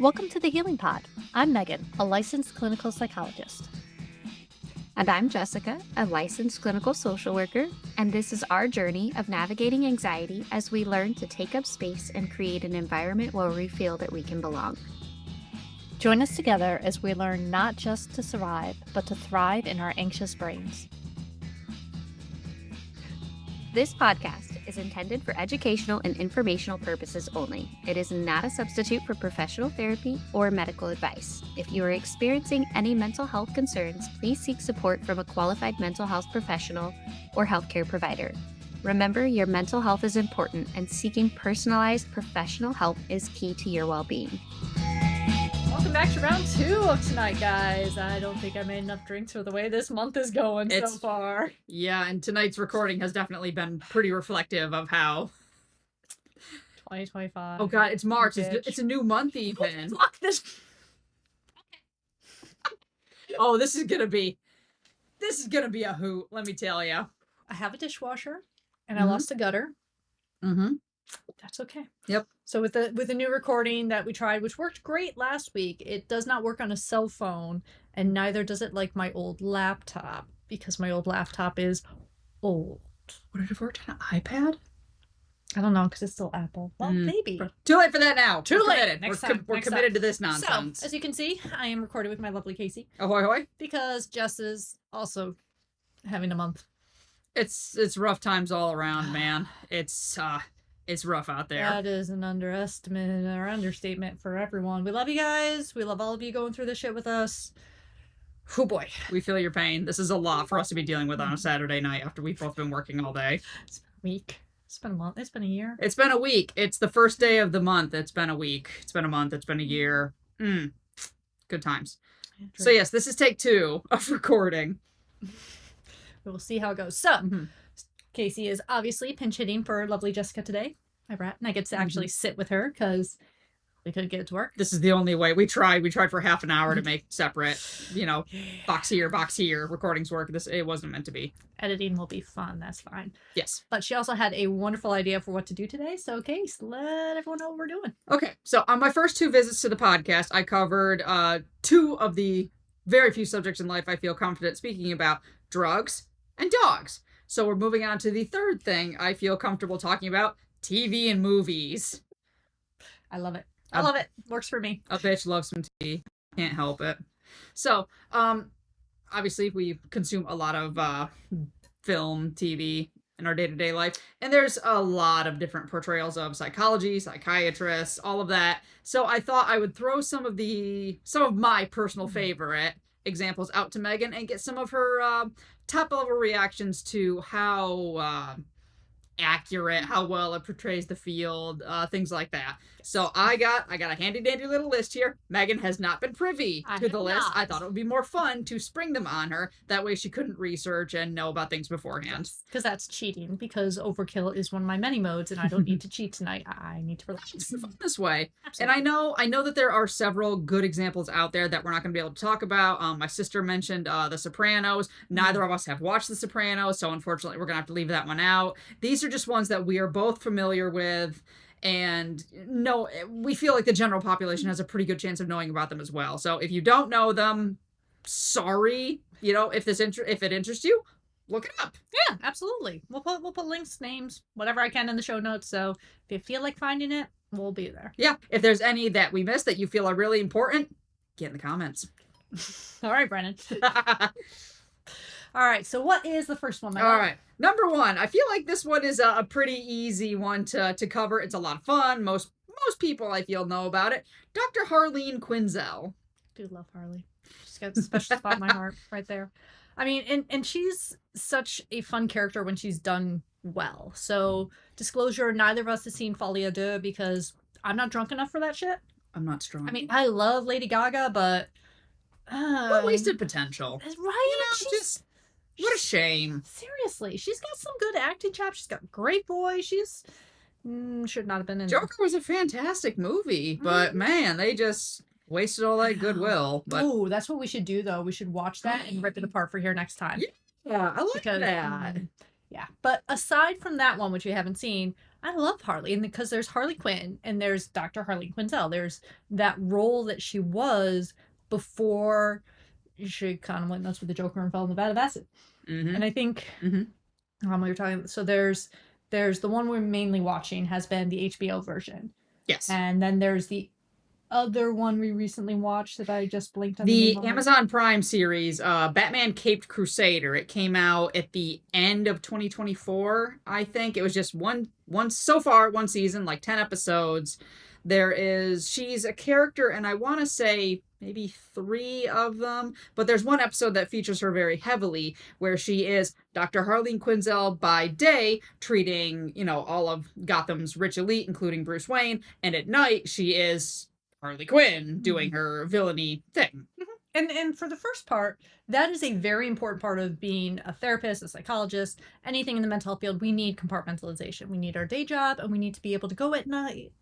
Welcome to the Healing Pod. I'm Megan, a licensed clinical psychologist. And I'm Jessica, a licensed clinical social worker, and this is our journey of navigating anxiety as we learn to take up space and create an environment where we feel that we can belong. Join us together as we learn not just to survive, but to thrive in our anxious brains. This podcast is intended for educational and informational purposes only. It is not a substitute for professional therapy or medical advice. If you are experiencing any mental health concerns, please seek support from a qualified mental health professional or healthcare provider. Remember, your mental health is important, and seeking personalized professional help is key to your well-being. Welcome back to round 2 of tonight, guys. I don't think I made enough drinks for the way this month is going so far. Yeah, and tonight's recording has definitely been pretty reflective of how 2025. Oh god, it's March. It's a new month even. Oh, fuck this. Oh, this is gonna be a hoot, let me tell you. I have a dishwasher, and I lost a gutter. That's okay. Yep. So with the new recording that we tried, which worked great last week, it does not work on a cell phone, and neither does it like my old laptop, because my old laptop is old. Would it have worked on an iPad? I don't know, because it's still Apple. Well, maybe. Too late for that now. Too We're late. Committed. Next We're time. We're Next committed time. to this nonsense. So, as you can see, I am recorded with my lovely Kasie. Ahoy, hoy. Because Jess is also having a month. It's rough times all around, man. It's rough out there. That is an underestimate or understatement for everyone. We love you guys. We love all of you going through this shit with us. Oh boy. We feel your pain. This is a lot for us to be dealing with on a Saturday night after we've both been working all day. It's been a week. It's been a month. It's been a year. It's been a week. It's the first day of the month. It's been a week. It's been a month. It's been a year. Good times. So yes, this is take 2 of recording. We will see how it goes. So, Kasie is obviously pinch hitting for lovely Jessica today, my brat, and I get to actually sit with her because we couldn't get it to work. This is the only way. We tried for half an hour to make separate, box here, recordings work. It wasn't meant to be. Editing will be fun. That's fine. Yes. But she also had a wonderful idea for what to do today. So, Case, let everyone know what we're doing. Okay. So on my first 2 visits to the podcast, I covered 2 of the very few subjects in life I feel confident speaking about: drugs and dogs. So we're moving on to the third thing I feel comfortable talking about: TV and movies. I love it. I love it. Works for me. A bitch loves some TV. Can't help it. So, obviously we consume a lot of film, TV in our day-to-day life, and there's a lot of different portrayals of psychology, psychiatrists, all of that. So I thought I would throw some of my personal favorite examples out to Megan and get some of her top-level reactions to how accurate, how well it portrays the field, things like that. So I got a handy dandy little list here. Megan has not been privy to the list. I thought it would be more fun to spring them on her. That way she couldn't research and know about things beforehand. Because that's cheating, because overkill is one of my many modes, and I don't need to cheat tonight. I need to relax. It's fun this way. Absolutely. And I know that there are several good examples out there that we're not going to be able to talk about. My sister mentioned The Sopranos. Neither of us have watched The Sopranos, so unfortunately we're going to have to leave that one out. These are just ones that we are both familiar with, and we feel like the general population has a pretty good chance of knowing about them as well. So if you don't know them, sorry. If it interests you, look it up. Yeah, absolutely. We'll put links, names, whatever I can in the show notes. So if you feel like finding it, we'll be there. Yeah. If there's any that we missed that you feel are really important, get in the comments. All right, Brennan. All right, so what is the first one? All right, number 1. I feel like this one is a pretty easy one to cover. It's a lot of fun. Most people, I feel, know about it. Dr. Harleen Quinzel. Do love Harley. She's got a special spot in my heart right there. I mean, and she's such a fun character when she's done well. So, disclosure, neither of us has seen Folie à Deux because I'm not drunk enough for that shit. I'm not strong. I mean, I love Lady Gaga, but... wasted potential. Right? What a shame. Seriously, she's got some good acting chops. She's got a great voice. She's should not have been in Joker was a fantastic movie, but man, they just wasted all that goodwill. But oh, that's what we should do, though. We should watch that and rip it apart for here next time. Yeah, I like that. Yeah, but aside from that one, which we haven't seen, I love Harley, and because there's Harley Quinn and there's Dr. Harley Quinzel. There's that role that she was before she kind of went nuts with the Joker and fell in the vat of acid. Mm-hmm. And I think Mm-hmm. we were talking. So there's the one we're mainly watching has been the HBO version, Yes. and then there's the other one we recently watched that I just blinked on The name of. Amazon Prime series, Batman Caped Crusader. It came out at the end of 2024, I think. It was just one so far, one season, like 10 episodes. She's a character, and I want to say maybe 3 of them, but there's one episode that features her very heavily, where she is Dr. Harleen Quinzel by day, treating, all of Gotham's rich elite, including Bruce Wayne, and at night she is Harley Quinn doing her villainy thing. And for the first part, that is a very important part of being a therapist, a psychologist, anything in the mental health field. We need compartmentalization. We need our day job, and we need to be able to go at night,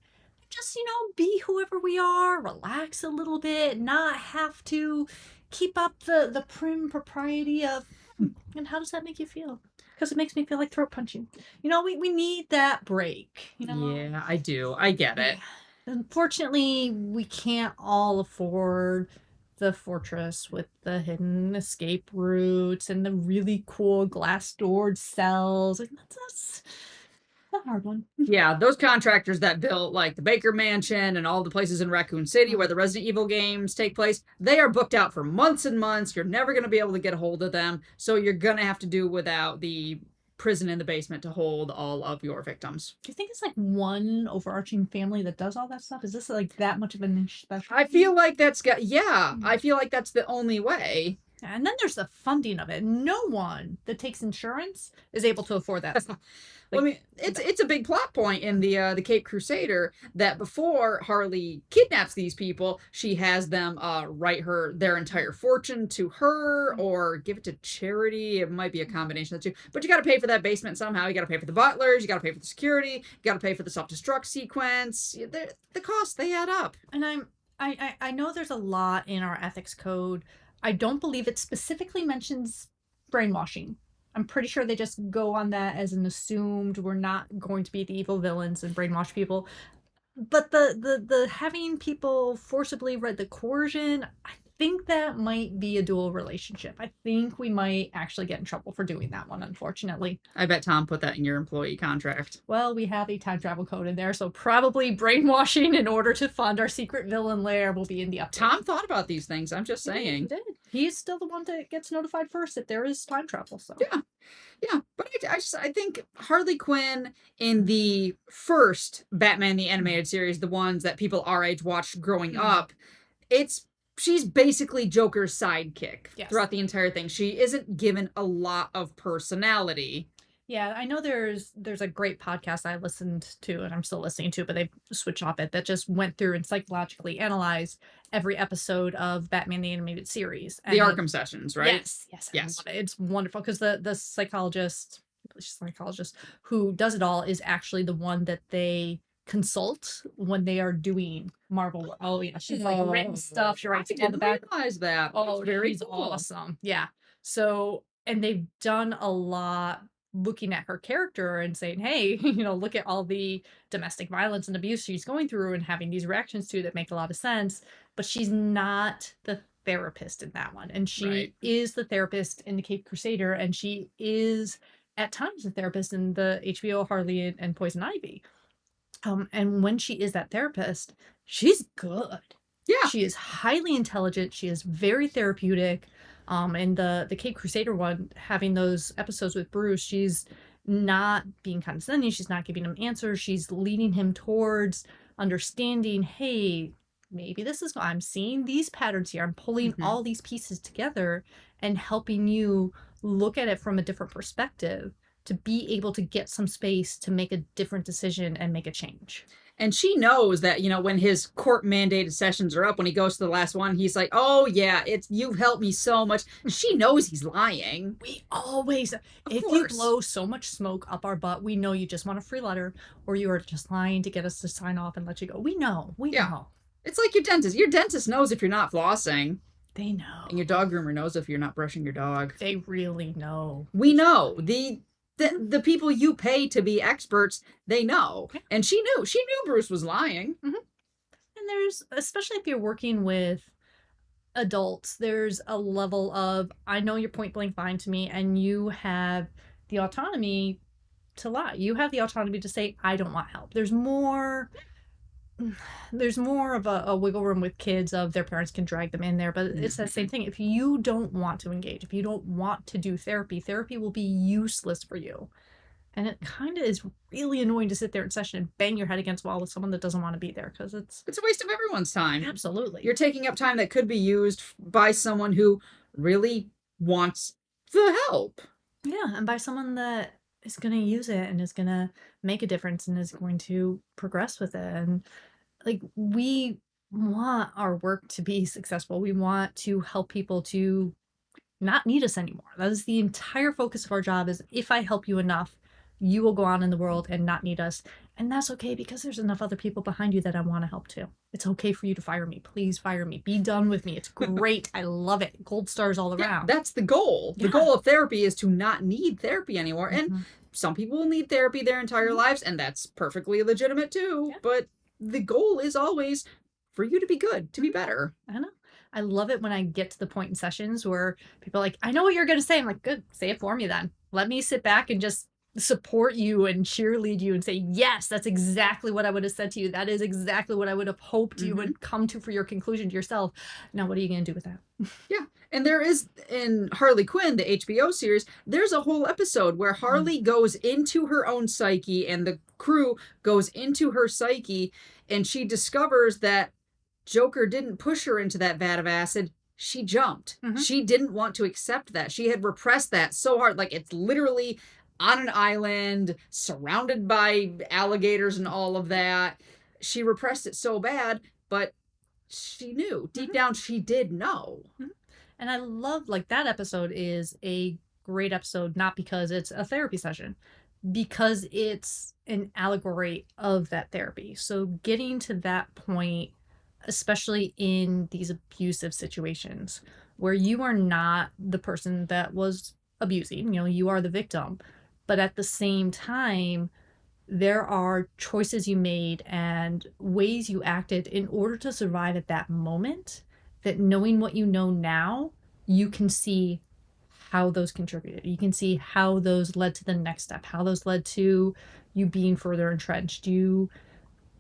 just be whoever we are, relax a little bit, not have to keep up the prim propriety of. And how does that make you feel? Because it makes me feel like throat punching. We need that break. Yeah, I do. I get it. Unfortunately, we can't all afford the fortress with the hidden escape routes and the really cool glass-doored cells. That's a hard one. Yeah, those contractors that built like the Baker Mansion and all the places in Raccoon City where the Resident Evil games take place, they are booked out for months and months. You're never going to be able to get a hold of them. So you're going to have to do without the prison in the basement to hold all of your victims. Do you think it's like one overarching family that does all that stuff? Is this like that much of a niche specialty? I feel like that's the only way. And then there's the funding of it. No one that takes insurance is able to afford that stuff. Well, I mean, it's a big plot point in the Cape Crusader that before Harley kidnaps these people, she has them write their entire fortune to her or give it to charity. It might be a combination of the two. But you got to pay for that basement somehow. You got to pay for the butlers. You got to pay for the security. You got to pay for the self-destruct sequence. The costs, they add up. And I know there's a lot in our ethics code. I don't believe it specifically mentions brainwashing. I'm pretty sure they just go on that as an assumed we're not going to be the evil villains and brainwash people. But the having people forcibly read the coercion, I think that might be a dual relationship. I think we might actually get in trouble for doing that one, unfortunately. I bet Tom put that in your employee contract. Well, we have a time travel code in there, so probably brainwashing in order to fund our secret villain lair will be in the update. Tom thought about these things, I'm just saying. He did. He's still the one that gets notified first if there is time travel, so. Yeah, but I think Harley Quinn in the first Batman the Animated Series, the ones that people our age watched growing up, she's basically Joker's sidekick throughout the entire thing. She isn't given a lot of personality. Yeah, I know there's a great podcast I listened to, and I'm still listening to, but they switched off it, that just went through and psychologically analyzed every episode of Batman the Animated Series. The Arkham Sessions, right? Yes. I love it. It's wonderful because the psychologist who does it all is actually the one that they consult when they are doing Marvel. Oh yeah, she's like written stuff. She writes on the back. I didn't realize that. Oh, that's very cool. awesome. Yeah. So, and they've done a lot looking at her character and saying, hey, look at all the domestic violence and abuse she's going through and having these reactions to that make a lot of sense. But she's not the therapist in that one. And she is the therapist in the Cape Crusader, and she is at times the therapist in the HBO Harley and Poison Ivy. And when she is that therapist, she's good. Yeah. She is highly intelligent. She is very therapeutic. And the Cape Crusader one, having those episodes with Bruce, she's not being condescending. She's not giving him answers. She's leading him towards understanding, hey, maybe I'm seeing these patterns here. I'm pulling all these pieces together and helping you look at it from a different perspective to be able to get some space to make a different decision and make a change. And she knows that, when his court mandated sessions are up, when he goes to the last one, he's like, oh yeah, you've helped me so much. She knows he's lying. We always, if you blow so much smoke up our butt, we know you just want a free letter or you are just lying to get us to sign off and let you go. We know. It's like your dentist. Your dentist knows if you're not flossing. They know. And your dog groomer knows if you're not brushing your dog. They really know. We know. The people you pay to be experts, they know. And she knew Bruce was lying. And there's, especially if you're working with adults, there's a level of, I know you're point blank lying to me, and you have the autonomy to lie. You have the autonomy to say, I don't want help. There's more of a wiggle room with kids of their parents can drag them in there, but it's that same thing. If you don't want to engage, if you don't want to do therapy will be useless for you. And it kind of is really annoying to sit there in session and bang your head against the wall with someone that doesn't want to be there, because it's a waste of everyone's time. Absolutely. You're taking up time that could be used by someone who really wants the help. Yeah, and by someone that is going to use it and is going to make a difference and is going to progress with it. And like, we want our work to be successful. We want to help people to not need us anymore. That is the entire focus of our job, is if I help you enough, you will go on in the world and not need us. And that's okay, because there's enough other people behind you that I want to help too. It's okay for you to fire me. Please fire me. Be done with me. It's great. I love it. Gold stars all around. That's the goal. The goal of therapy is to not need therapy anymore. And some people will need therapy their entire lives, and that's perfectly legitimate too. Yeah. But the goal is always for you to be good, to be better. I know. I love it when I get to the point in sessions where people are like, I know what you're going to say. I'm like, good, say it for me then. Let me sit back and just support you and cheerlead you and say, yes, that's exactly what I would have said to you. That is exactly what I would have hoped you would come to for your conclusion to yourself. Now, what are you going to do with that? Yeah. And there is, in Harley Quinn, the HBO series, there's a whole episode where Harley goes into her own psyche and the crew goes into her psyche, and she discovers that Joker didn't push her into that vat of acid. She jumped. She didn't want to accept that. She had repressed that so hard. Like, it's literally on an island, surrounded by alligators and all of that. She repressed it so bad, but she knew. Deep down, she did know. And I love, like, that episode is a great episode, not because it's a therapy session, because it's an allegory of that therapy. So getting to that point, especially in these abusive situations where you are not the person that was abusing, you are the victim. But at the same time, there are choices you made and ways you acted in order to survive at that moment, that knowing what you know now, you can see how those contributed. You can see how those led to the next step, how those led to you being further entrenched, you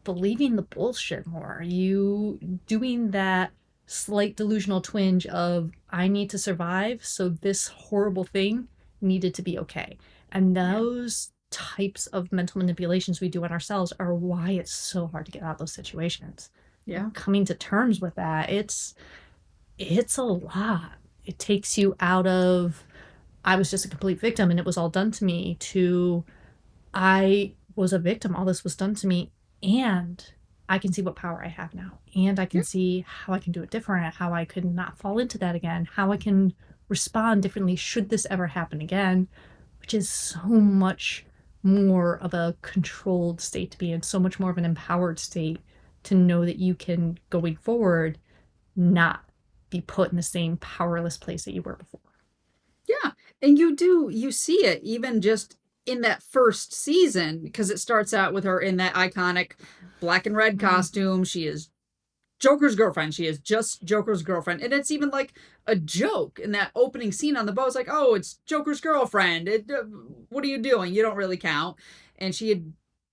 believing the bullshit more, you doing that slight delusional twinge of, I need to survive, so this horrible thing needed to be okay. And those types of mental manipulations we do on ourselves are why it's so hard to get out of those situations. Yeah. Coming to terms with that, it's a lot. It takes you out of, I was just a complete victim and it was all done to me, to, I was a victim, all this was done to me, and I can see what power I have now. And I can see how I can do it different, how I could not fall into that again, how I can respond differently should this ever happen again, which is so much more of a controlled state to be in, so much more of an empowered state to know that you can, going forward, not be put in the same powerless place that you were before. Yeah. And you see it even just in that first season, because it starts out with her in that iconic black and red costume. She is Joker's girlfriend. She is just Joker's girlfriend. And it's even like a joke in that opening scene on the boat. It's like, oh, it's Joker's girlfriend. What are you doing? You don't really count. And she had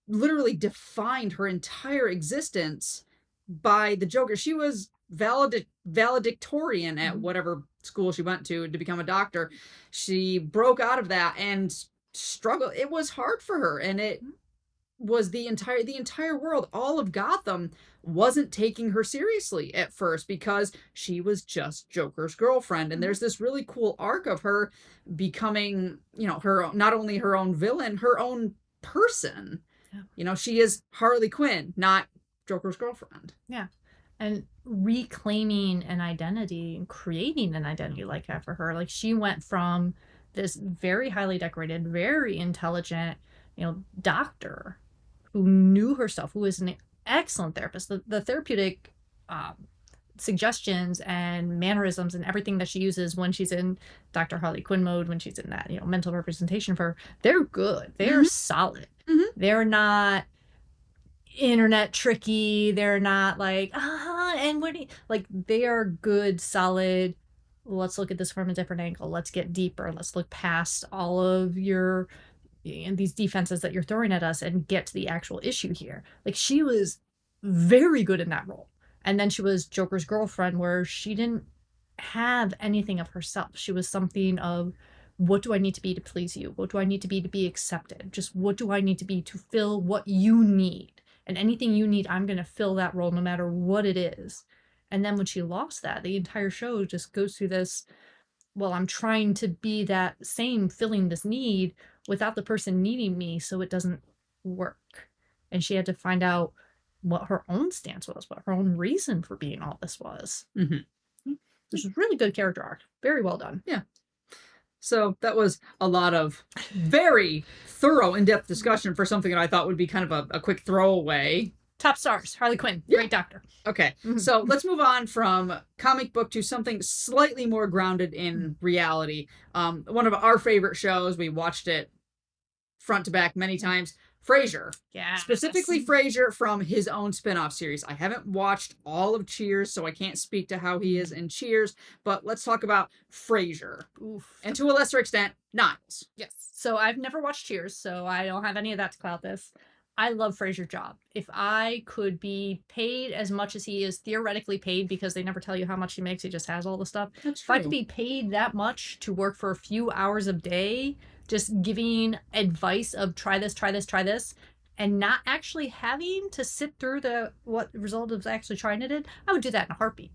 literally defined her entire existence by the Joker. She was valedictorian at whatever school she went to become a doctor. She broke out of that and struggled. It was hard for her. And it was the entire world, all of Gotham, wasn't taking her seriously at first because she was just Joker's girlfriend. And there's this really cool arc of her becoming, her, not only her own villain, her own person. Yeah. She is Harley Quinn, not Joker's girlfriend. Yeah. And reclaiming an identity and creating an identity like that for her. Like, she went from this very highly decorated, very intelligent, doctor who knew herself, who was an excellent therapist. The therapeutic suggestions and mannerisms and everything that she uses when she's in Dr. Harley Quinn mode, when she's in that, mental representation of her, they're good. They're solid. They're not internet tricky. They're not like, and what do you, like, they are good, solid. Let's look at this from a different angle. Let's get deeper. Let's look past all of your and these defenses that you're throwing at us and get to the actual issue here. Like, she was very good in that role. And then she was Joker's girlfriend, where she didn't have anything of herself. She was something of, what do I need to be to please you? What do I need to be accepted? Just what do I need to be to fill what you need? And anything you need, I'm going to fill that role no matter what it is. And then when she lost that, the entire show just goes through this, well, I'm trying to be that same, filling this need without the person needing me, so it doesn't work. And she had to find out what her own stance was, what her own reason for being all this was. This is really good character arc. Very well done. Yeah. So that was a lot of very thorough, in-depth discussion for something that I thought would be kind of a quick throwaway. Top stars. Harley Quinn. Yeah. Great doctor. Okay. So let's move on from comic book to something slightly more grounded in reality. One of our favorite shows, we watched it front to back many times, Frasier. Yeah. Specifically Frasier from his own spin-off series. I haven't watched all of Cheers, so I can't speak to how he is in Cheers, but let's talk about Frasier. And to a lesser extent, Niles. Yes. So I've never watched Cheers, so I don't have any of that to cloud this. I love Frasier's job. If I could be paid as much as he is theoretically paid, because they never tell you how much he makes, he just has all the stuff. That's If I true. could be paid that much to work for a few hours a day, just giving advice of try this, try this, try this, and not actually having to sit through what result of actually trying it, I would do that in a heartbeat.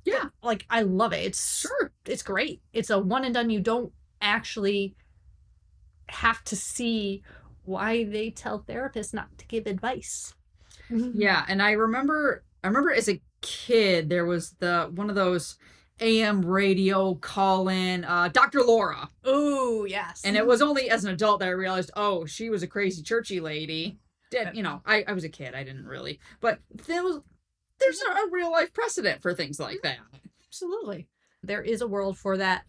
Yeah. Like, I love it. It's great. It's a one and done. You don't actually have to see why they tell therapists not to give advice. Yeah, and I remember as a kid, there was one of those AM radio call-in, Dr. Laura. Oh, yes. And it was only as an adult that I realized, oh, she was a crazy churchy lady. I was a kid, I didn't really. But there's a real life precedent for things like that. Absolutely. There is a world for that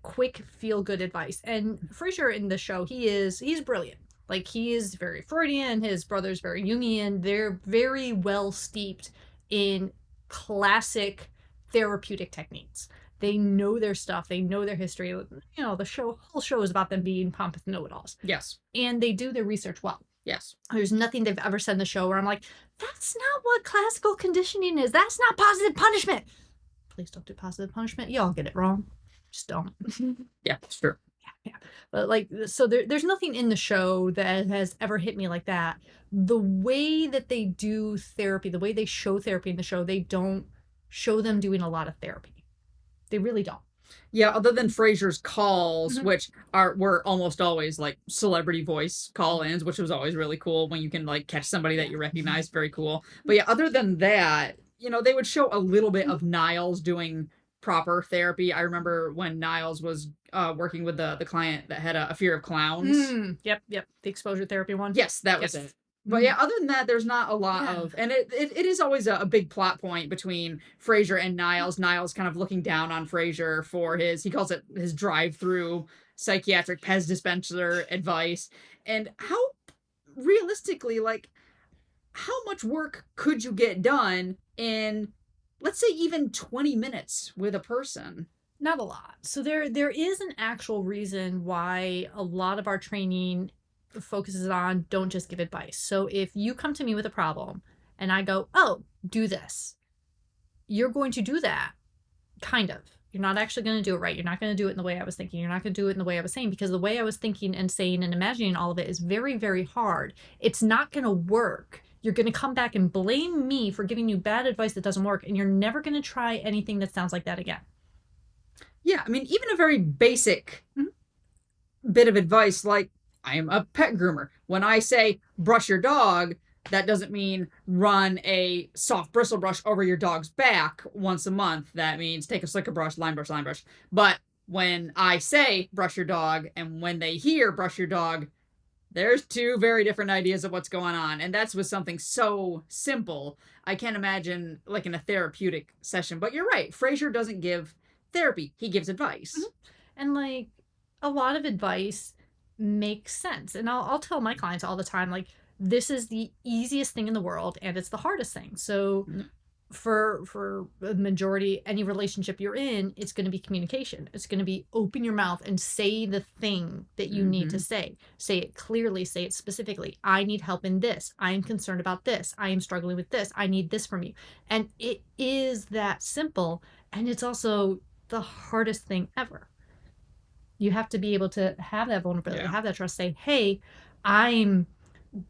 quick feel-good advice. And Frasier in the show, he's brilliant. Like, he is very Freudian, his brother's very Jungian. They're very well steeped in classic therapeutic techniques. They know their stuff. They know their history. The whole show is about them being pompous know-it-alls. Yes. And they do their research well. Yes. There's nothing they've ever said in the show where I'm like, that's not what classical conditioning is. That's not positive punishment. Please don't do positive punishment. Y'all get it wrong. Just don't. Yeah, it's true. Yeah. But so there's nothing in the show that has ever hit me like that. The way that they do therapy, the way they show therapy in the show, they don't show them doing a lot of therapy. They really don't. Yeah, other than Frasier's calls, which were almost always like celebrity voice call-ins, which was always really cool when you can like catch somebody that you recognize. Very cool. But yeah, other than that, they would show a little bit of Niles doing proper therapy. I remember when Niles was working with the client that had a fear of clowns. Yep. The exposure therapy one. Yes, that was it. But yeah, other than that, there's not a lot of, and it is always a big plot point between Frasier and Niles. Niles kind of looking down on Frasier for he calls it his drive-through psychiatric Pez dispenser advice. And how realistically, like, how much work could you get done in, let's say, even 20 minutes with a person? Not a lot. So there is an actual reason why a lot of our training focuses on don't just give advice. So if you come to me with a problem and I go, oh, do this, you're going to do that. Kind of. You're not actually going to do it right. You're not going to do it in the way I was thinking. You're not going to do it in the way I was saying, because the way I was thinking and saying and imagining all of it is very, very hard. It's not going to work. You're going to come back and blame me for giving you bad advice that doesn't work, and you're never going to try anything that sounds like that again. Yeah, I mean, even a very basic bit of advice, like, I am a pet groomer. When I say brush your dog, that doesn't mean run a soft bristle brush over your dog's back once a month. That means take a slicker brush, line brush, line brush. But when I say brush your dog, and when they hear brush your dog, There's two very different ideas of what's going on, and that's with something so simple. I can't imagine like in a therapeutic session. But you're right. Frasier doesn't give therapy; he gives advice. And like a lot of advice makes sense. And I'll tell my clients all the time, like, this is the easiest thing in the world and it's the hardest thing. So Mm. for the majority, any relationship you're in, it's going to be communication. It's going to be open your mouth and say the thing that you need to say. Say it clearly, say it specifically. I need help in this. I am concerned about this. I am struggling with this. I need this from you. And it is that simple. And it's also the hardest thing ever. You have to be able to have that vulnerability, Yeah. have that trust, say, hey, I'm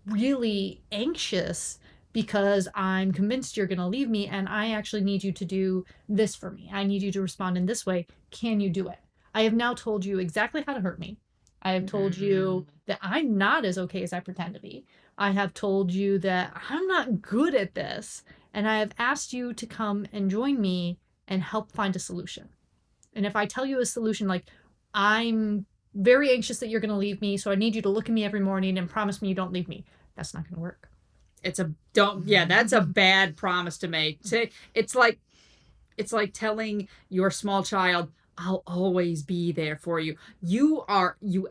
really anxious because I'm convinced you're going to leave me and I actually need you to do this for me. I need you to respond in this way. Can you do it? I have now told you exactly how to hurt me. I have told you that I'm not as okay as I pretend to be. I have told you that I'm not good at this. And I have asked you to come and join me and help find a solution. And if I tell you a solution like, I'm very anxious that you're going to leave me, so I need you to look at me every morning and promise me you don't leave me, that's not going to work. That's a bad promise to make. It's like telling your small child, I'll always be there for you. You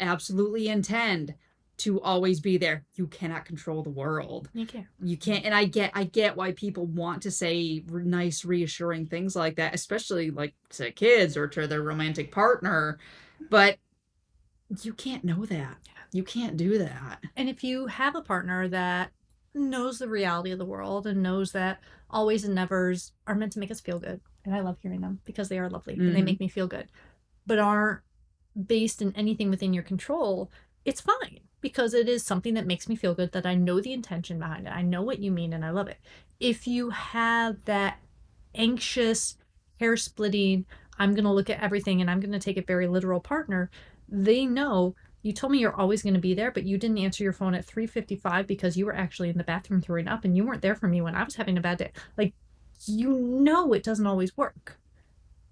absolutely intend to always be there. You cannot control the world. You can't. You can't. And I get why people want to say nice, reassuring things like that, especially like to kids or to their romantic partner. But you can't know that. You can't do that. And if you have a partner that knows the reality of the world and knows that always and nevers are meant to make us feel good, and I love hearing them because they are lovely and they make me feel good, but aren't based in anything within your control, it's fine because it is something that makes me feel good, that I know the intention behind it. I know what you mean and I love it. If you have that anxious, hair splitting, I'm going to look at everything and I'm going to take it very literal partner, they know you told me you're always going to be there, but you didn't answer your phone at 3:55 because you were actually in the bathroom throwing up and you weren't there for me when I was having a bad day. Like, you know, it doesn't always work.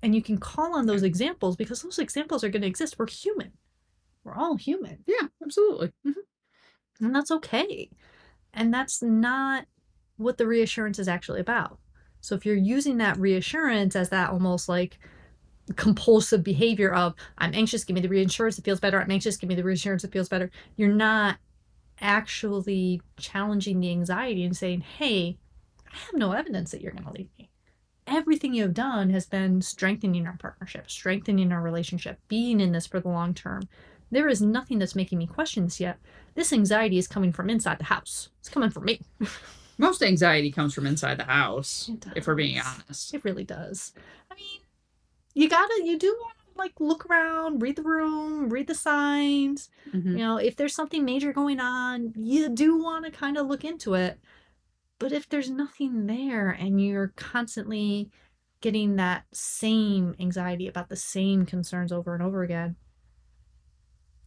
And you can call on those examples because those examples are going to exist. We're human. We're all human. Yeah, absolutely. And that's okay. And that's not what the reassurance is actually about. So if you're using that reassurance as that almost like compulsive behavior of, I'm anxious, give me the reassurance that feels better. I'm anxious, give me the reassurance that feels better. You're not actually challenging the anxiety and saying, hey, I have no evidence that you're going to leave me. Everything you have done has been strengthening our partnership, strengthening our relationship, being in this for the long term. There is nothing that's making me question this yet. This anxiety is coming from inside the house. It's coming from me. Most anxiety comes from inside the house, if we're being honest. It really does. I mean, you do want to like look around, read the room, read the signs. You know, if there's something major going on, you do want to kind of look into it. But if there's nothing there and you're constantly getting that same anxiety about the same concerns over and over again,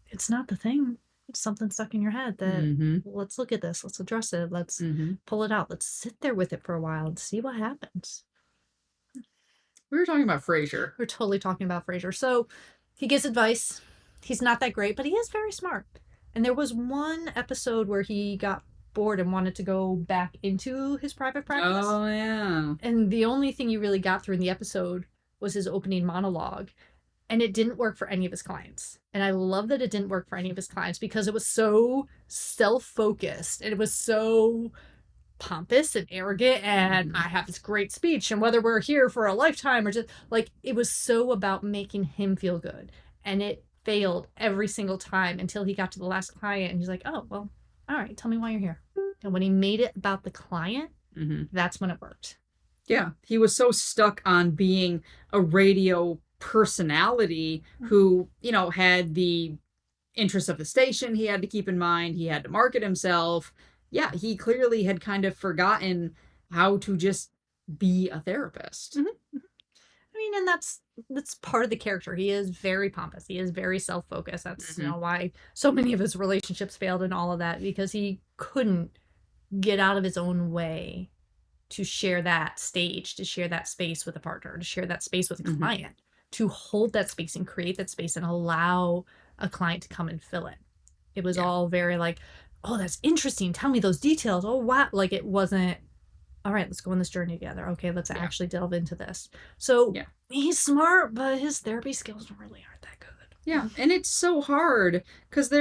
it's not the thing. It's something stuck in your head that, let's look at this. Let's address it. Let's pull it out. Let's sit there with it for a while and see what happens. We were talking about Frasier. We're totally talking about Frasier. So he gives advice. He's not that great, but he is very smart. And there was one episode where he got bored and wanted to go back into his private practice. Oh, yeah. And the only thing you really got through in the episode was his opening monologue. And it didn't work for any of his clients. And I love that it didn't work for any of his clients because it was so self-focused and it was so pompous and arrogant and I have this great speech and whether we're here for a lifetime or just like, it was so about making him feel good. And it failed every single time until he got to the last client and he's like, oh, well, all right, tell me why you're here. And when he made it about the client, that's when it worked. Yeah, he was so stuck on being a radio personality who, you know, had the interests of the station he had to keep in mind. He had to market himself. Yeah, he clearly had kind of forgotten how to just be a therapist. I mean, and that's part of the character. He is very pompous. He is very self-focused. That's you know why so many of his relationships failed and all of that, because he couldn't get out of his own way to share that stage, to share that space with a partner, to share that space with a client, to hold that space and create that space and allow a client to come and fill it. It was all very like, oh, that's interesting. Tell me those details. Oh, wow. Like it wasn't, all right, let's go on this journey together. Okay, let's actually delve into this. So he's smart, but his therapy skills really aren't that good. Yeah, and it's so hard because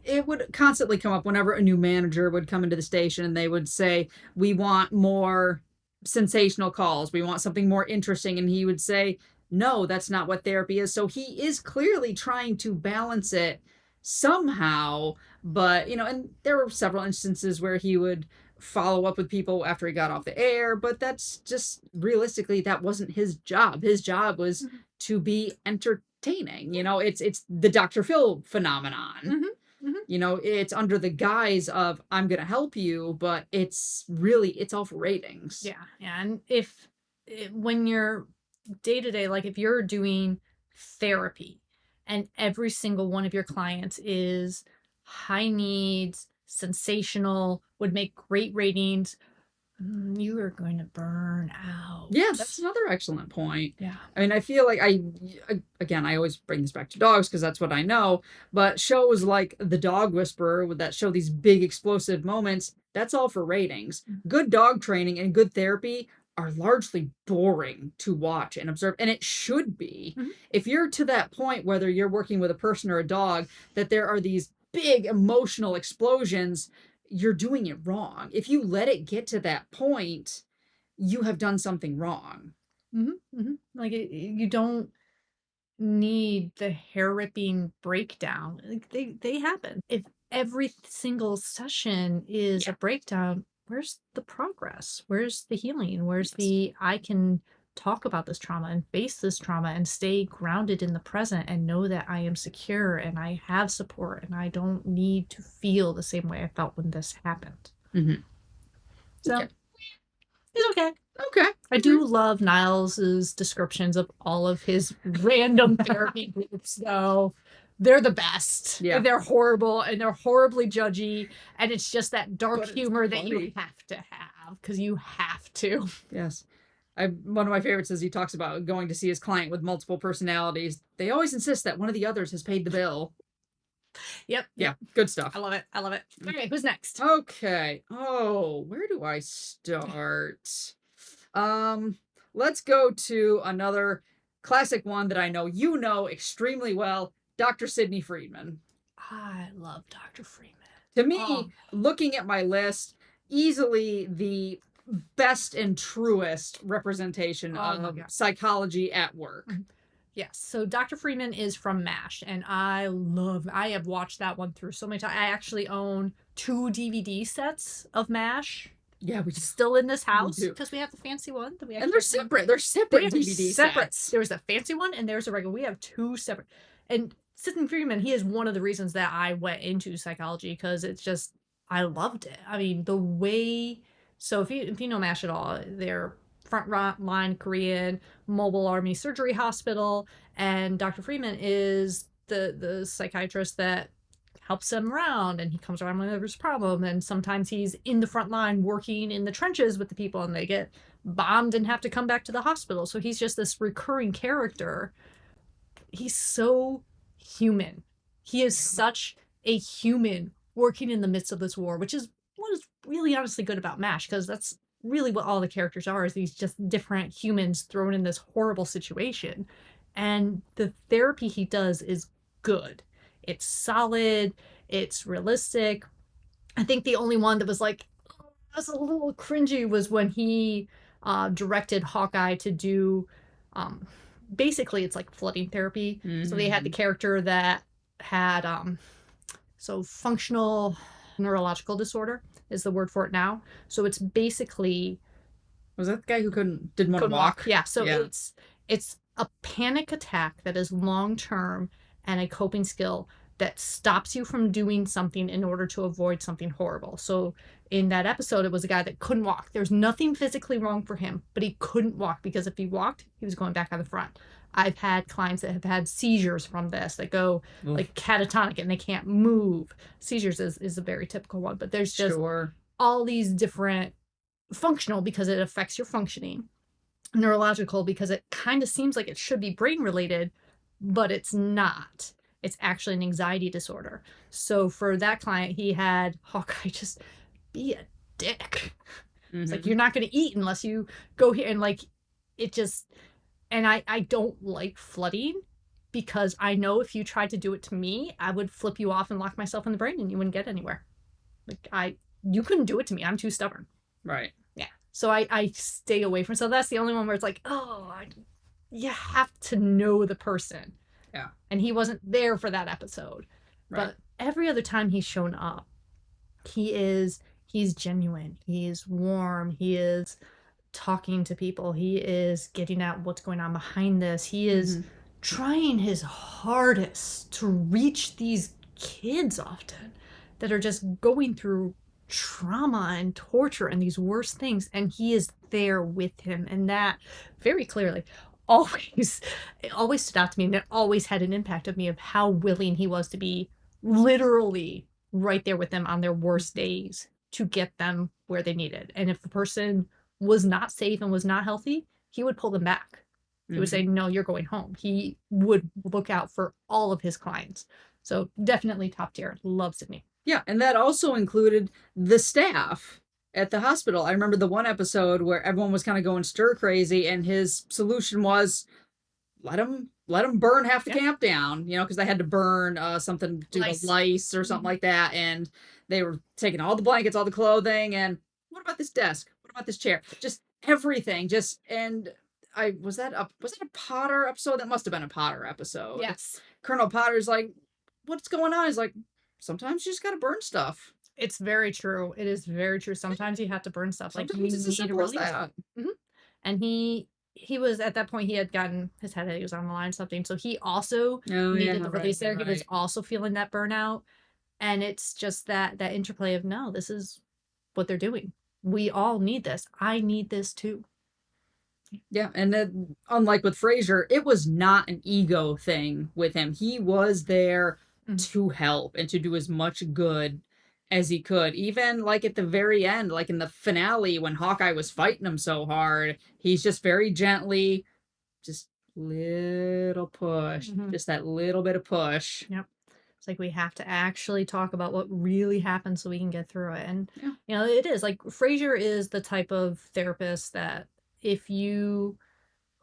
it would constantly come up whenever a new manager would come into the station and they would say, we want more sensational calls. We want something more interesting. And he would say, no, that's not what therapy is. So he is clearly trying to balance it somehow. But, and there were several instances where he would follow up with people after he got off the air, but that's just realistically, that wasn't his job. His job was to be entertaining. It's the Dr. Phil phenomenon. It's under the guise of I'm gonna help you, but it's all for ratings. Yeah. And when you're day to day, like if you're doing therapy and every single one of your clients is high needs, sensational, would make great ratings, you are going to burn out. Yeah, that's another excellent point. Yeah. I mean, I feel like I always bring this back to dogs because that's what I know, but shows like The Dog Whisperer that show these big explosive moments, that's all for ratings. Good dog training and good therapy are largely boring to watch and observe, and it should be. If you're to that point, whether you're working with a person or a dog, that there are these big emotional explosions, you're doing it wrong. If you let it get to that point, you have done something wrong. Like you don't need the hair-ripping breakdown. Like they happen. If every single session is a breakdown, where's the progress? Where's the healing? Where's the I can talk about this trauma and face this trauma and stay grounded in the present and know that I am secure and I have support and I don't need to feel the same way I felt when this happened. So it's okay. Okay. I do love Niles's descriptions of all of his random therapy groups, though. They're the best. Yeah. They're horrible and they're horribly judgy. And it's just that dark humor that funny. you have to have because you have to. Yes. One of my favorites is he talks about going to see his client with multiple personalities. They always insist that one of the others has paid the bill. Yep. Yeah. Good stuff. I love it. I love it. Okay. Who's next? Okay. Oh, where do I start? Let's go to another classic one that I know you know extremely well, Dr. Sidney Friedman. I love Dr. Freeman. To me, looking at my list, easily the best and truest representation of psychology at work. Yes. So Dr. Freeman is from MASH, and I have watched that one through so many times. I actually own 2 DVD sets of MASH. Yeah, we still in this house because we have the fancy one. And they're separate. They're separate DVD sets. There's a fancy one and there's a regular. We have 2 separate. And Sidney Freeman, he is one of the reasons that I went into psychology because it's just, I loved it. I mean, the way, so if you know MASH at all, they're front line Korean mobile army surgery hospital. And Dr. Freeman is the psychiatrist that helps him around, and he comes around when there's a problem, and sometimes he's in the front line working in the trenches with the people and they get bombed and have to come back to the hospital. So he's just this recurring character. He's so human. He is such a human working in the midst of this war, which is what is really honestly good about MASH, because that's really what all the characters are, is these just different humans thrown in this horrible situation. And the therapy he does is good. It's solid. It's realistic. I think the only one that was like, was a little cringy was when he directed Hawkeye to do, basically it's like flooding therapy. So they had the character that had, so functional neurological disorder is the word for it now. So it's basically. Was that the guy who didn't want to walk? Yeah. So it's a panic attack that is long-term and a coping skill that stops you from doing something in order to avoid something horrible. So in that episode, it was a guy that couldn't walk. There's nothing physically wrong for him, but he couldn't walk because if he walked, he was going back on the front. I've had clients that have had seizures from this that go like catatonic and they can't move. Seizures is a very typical one, but there's just all these different functional because it affects your functioning, neurological because it kind of seems like it should be brain related, but it's not. It's actually an anxiety disorder. So for that client, he had Hawkeye just be a dick. It's like, you're not going to eat unless you go here. And like, it just, and I don't like flooding, because I know if you tried to do it to me, I would flip you off and lock myself in the brain and you wouldn't get anywhere. Like, you couldn't do it to me. I'm too stubborn. Right. Yeah. So I stay away from, so that's the only one where it's like, oh, you have to know the person. Yeah. And he wasn't there for that episode. Right. But every other time he's shown up, he's genuine. He's warm. He is talking to people. He is getting at what's going on behind this. He is trying his hardest to reach these kids often that are just going through trauma and torture and these worst things, and he is there with him. And that very clearly it always stood out to me, and it always had an impact of me, of how willing he was to be literally right there with them on their worst days to get them where they needed. And if the person was not safe and was not healthy, he would pull them back. He would say, no, you're going home. He would look out for all of his clients. So definitely top tier. Love Sydney. Yeah, and that also included the staff at the hospital. I remember the one episode where everyone was kind of going stir crazy, and his solution was let them burn half the camp down, because they had to burn something to do with lice or something like that, and they were taking all the blankets, all the clothing, and what about this desk? What about this chair? Just everything. Was that a Potter episode? That must have been a Potter episode. Yes. Colonel Potter's like, what's going on? He's like, sometimes you just gotta burn stuff. It's very true. It is very true. Sometimes you have to burn stuff. Sometimes like, it's as simple as that. And he was, at that point, he had gotten his head, he was on the line or something. So he also needed the release there. He was also feeling that burnout. And it's just that interplay of, no, this is what they're doing. We all need this. I need this too. Yeah, and then, unlike with Frasier, it was not an ego thing with him. He was there to help and to do as much good as he could. Even like at the very end, like in the finale, when Hawkeye was fighting him so hard, he's just very gently, just little push, just that little bit of push. Yep. It's like, we have to actually talk about what really happened so we can get through it. And, it is like, Frasier is the type of therapist that if you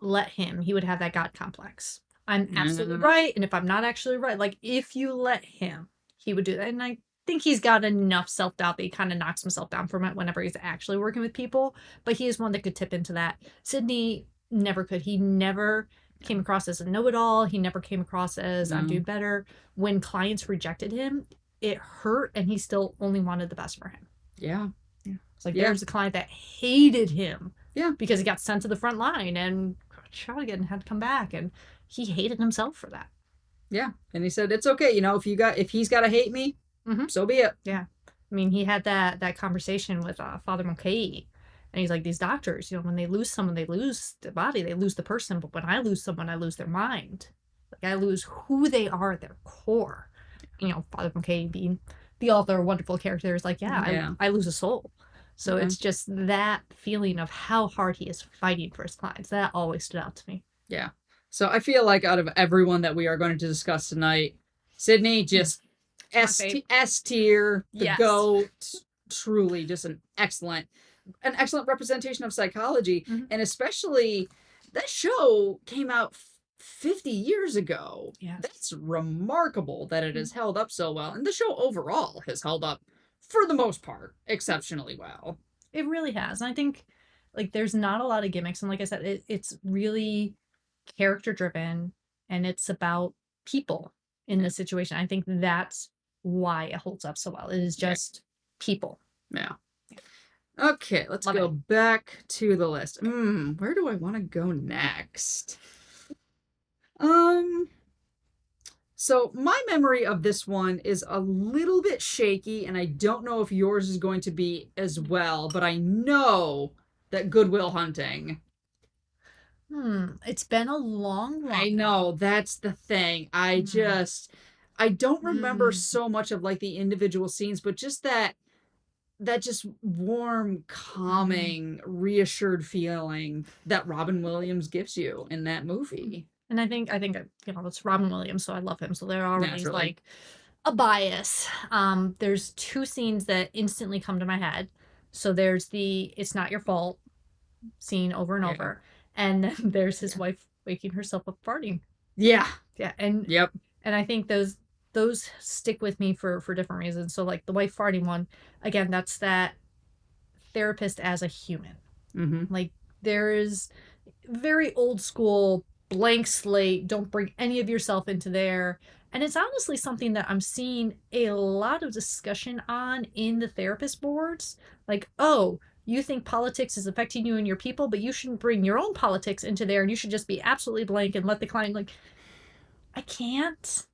let him, he would have that God complex. I'm absolutely right. And if I'm not actually right, like, if you let him, he would do that. And I think he's got enough self-doubt that he kind of knocks himself down from it whenever he's actually working with people. But he is one that could tip into that. Sydney never could. He never came across as a know-it-all. He never came across as I'm do better. When clients rejected him, it hurt, and he still only wanted the best for him. Yeah. It's like, there's a client that hated him. Yeah. Because he got sent to the front line and shot again and had to come back, and he hated himself for that. Yeah. And he said, it's okay, if he's got to hate me, so be it. Yeah. I mean, he had that conversation with Father Mulcahy, and he's like, these doctors, when they lose someone, they lose their body, they lose the person, but when I lose someone, I lose their mind. Like, I lose who they are at their core. Father Mulcahy being the author, wonderful character, is like, I lose a soul. So it's just that feeling of how hard he is fighting for his clients. That always stood out to me. Yeah. So I feel like out of everyone that we are going to discuss tonight, Sydney, just S tier, the GOAT, truly just an excellent representation of psychology. And especially, that show came out 50 years ago. Yeah. That's remarkable that it has held up so well. And the show overall has held up, for the most part, exceptionally well. It really has. And I think, like, there's not a lot of gimmicks. And like I said, it's really character driven, and it's about people in this situation. I think that's why it holds up so well. It is just people. Yeah. Okay, let's go back to the list. Where do I want to go next? So my memory of this one is a little bit shaky, and I don't know if yours is going to be as well, but I know that Good Will Hunting. It's been a long one. I know, that's the thing. I don't remember so much of like the individual scenes, but just that just warm, calming, reassured feeling that Robin Williams gives you in that movie. And I think it's Robin Williams, so I love him. So there already is Naturally. like a bias. There's two scenes that instantly come to my head. So there's the "It's not your fault" scene over and Yeah. over, and then there's his Yeah. wife waking herself up farting. Yeah. Yeah, and Yep. I think those stick with me for different reasons. So like the wife farting one, again, that's that therapist as a human. Mm-hmm. Like there is very old school blank slate, don't bring any of yourself into there. And it's honestly something that I'm seeing a lot of discussion on in the therapist boards. Like, oh, you think politics is affecting you and your people, but you shouldn't bring your own politics into there, and you should just be absolutely blank and let the client, like, I can't.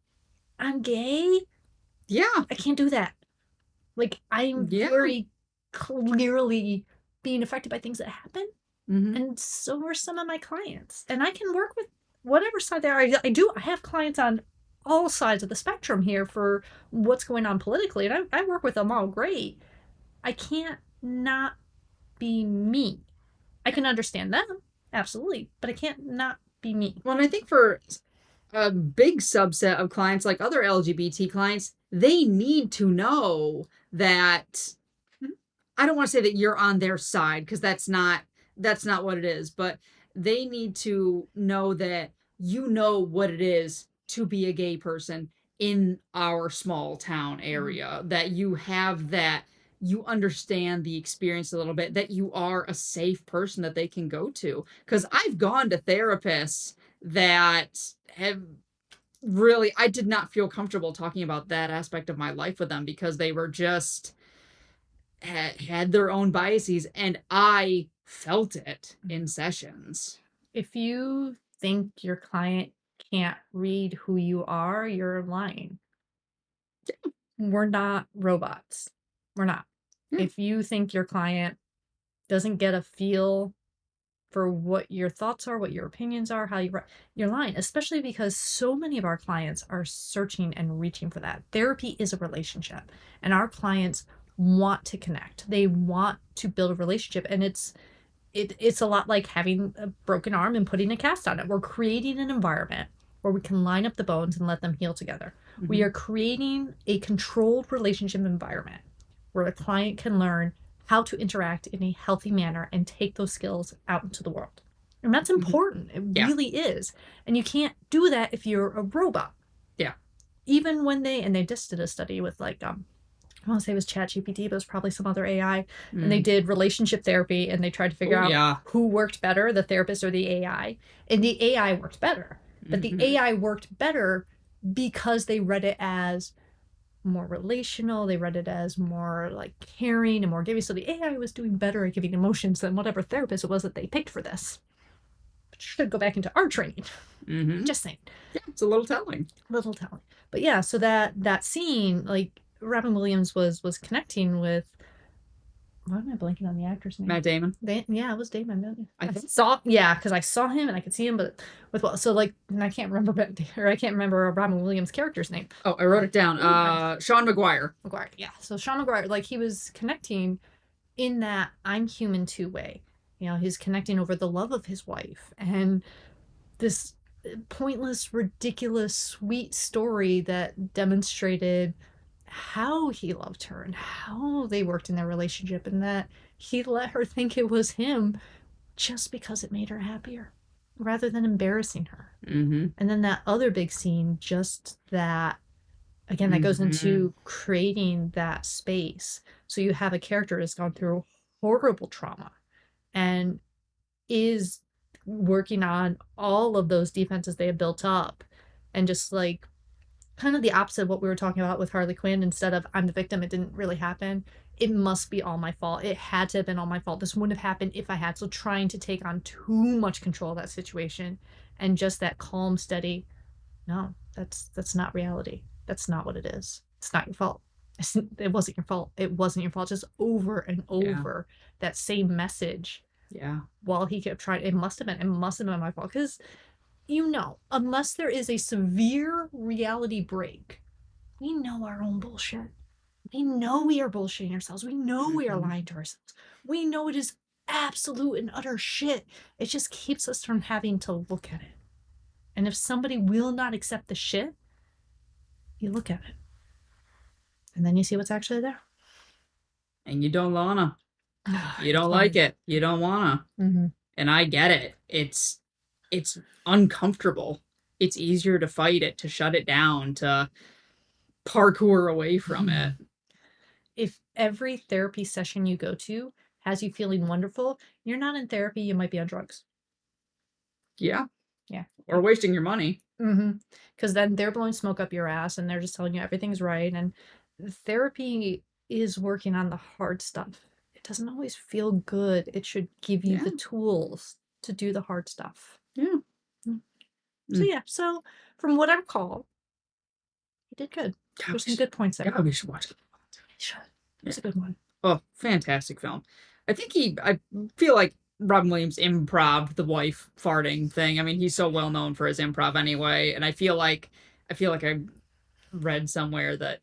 I'm gay. Yeah. I can't do that. Like, I'm Yeah. very clearly being affected by things that happen. Mm-hmm. And so are some of my clients. And I can work with whatever side there. I do. I have clients on all sides of the spectrum here for what's going on politically. And I work with them all great. I can't not be me. I can understand them, absolutely. But I can't not be me. Well, and I think for a big subset of clients, like other LGBT clients, they need to know that. I don't want to say that you're on their side, because that's not what it is, but they need to know that you know what it is to be a gay person in our small town area, that you have that, you understand the experience a little bit, that you are a safe person that they can go to. Because I've gone to therapists that have really, I did not feel comfortable talking about that aspect of my life with them, because they were just had their own biases, and I felt it in sessions. If you think your client can't read who you are, you're lying. We're not robots. We're not. Yeah. If you think your client doesn't get a feel for what your thoughts are, what your opinions are, how you're lying, especially because so many of our clients are searching and reaching for that. Therapy is a relationship, and our clients want to connect. They want to build a relationship, and it's a lot like having a broken arm and putting a cast on it. We're creating an environment where we can line up the bones and let them heal together. Mm-hmm. We are creating a controlled relationship environment where the client can learn how to interact in a healthy manner and take those skills out into the world. And that's important. It really is. And you can't do that if you're a robot. Yeah. Even when they just did a study with like, I want to say it was ChatGPT, but it was probably some other AI. And they did relationship therapy, and they tried to figure out who worked better, the therapist or the AI. And the AI worked better. But the AI worked better because they read it as more relational. They read it as more like caring and more giving. So the AI was doing better at giving emotions than whatever therapist it was that they picked for this. But should go back into our training. Just saying. Yeah, it's a little telling. But yeah, so that scene, like Robin Williams was connecting with, why am I blanking on the actor's name? Matt Damon. Yeah, it was Damon. Because I saw him and I could see him, but so like, and I can't remember Robin Williams' character's name. Oh, I wrote it down. Sean McGuire. Yeah. So Sean McGuire, like he was connecting in that I'm human too way. You know, he's connecting over the love of his wife and this pointless, ridiculous, sweet story that demonstrated how he loved her and how they worked in their relationship, and that he let her think it was him just because it made her happier rather than embarrassing her. And then that other big scene, just that, again, that goes into creating that space. So you have a character that's gone through horrible trauma and is working on all of those defenses they have built up, and just like kind of the opposite of what we were talking about with Harley Quinn. Instead of I'm the victim, it didn't really happen, it must be all my fault, it had to have been all my fault, this wouldn't have happened if I had. So trying to take on too much control of that situation, and just that calm, steady, no, that's not reality, that's not what it is, it's not your fault, it wasn't your fault, just over and over that same message. While he kept trying, it must have been my fault. Because unless there is a severe reality break, we know our own bullshit. We know we are bullshitting ourselves. We know we are lying to ourselves. We know it is absolute and utter shit. It just keeps us from having to look at it. And if somebody will not accept the shit, you look at it. And then you see what's actually there. And you don't wanna. You don't It's like fine. it. You don't wanna. Mm-hmm. And I get it. It's uncomfortable. It's easier to fight it, to shut it down, to parkour away from it. If every therapy session you go to has you feeling wonderful, you're not in therapy, you might be on drugs. Yeah. Yeah. Or wasting your money. Mm-hmm. Because then they're blowing smoke up your ass and they're just telling you everything's right. And therapy is working on the hard stuff. It doesn't always feel good. It should give you the Yeah. tools to do the hard stuff. Yeah. So yeah, so from what I recall, you did good. There's some good points there. Yeah, we should watch it. You should. It's a good one. Oh, fantastic film. I feel like Robin Williams improv the wife farting thing. I mean, he's so well known for his improv anyway, and I feel like I read somewhere that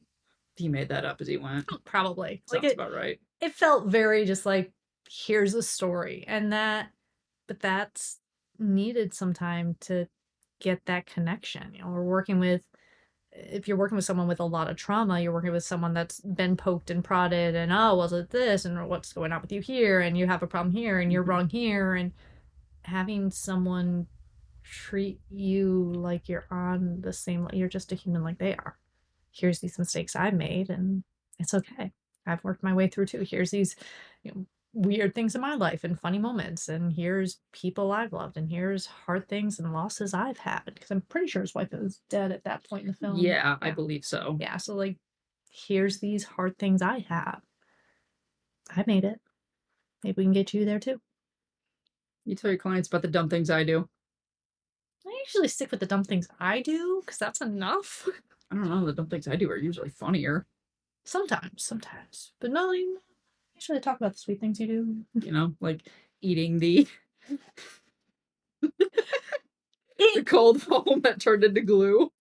he made that up as he went. Probably. Sounds about right. It felt very just like, here's a story. But that's needed some time to get that connection. You know, if you're working with someone with a lot of trauma, you're working with someone that's been poked and prodded and, oh, was it this? And what's going on with you here? And you have a problem here and you're wrong here. And having someone treat you like you're on the same, you're just a human like they are. Here's these mistakes I've made and it's okay. I've worked my way through too. Here's these, weird things in my life and funny moments, and here's people I've loved, and here's hard things and losses I've had, because I'm pretty sure his wife is dead at that point in the film. Yeah, I believe so. Yeah, so like, here's these hard things I have. I made it. Maybe we can get you there too. You tell your clients about the dumb things I do. I usually stick with the dumb things I do because that's enough. I don't know, the dumb things I do are usually funnier. Sometimes. But no, you usually talk about the sweet things you do. You know, like eating the the cold foam that turned into glue.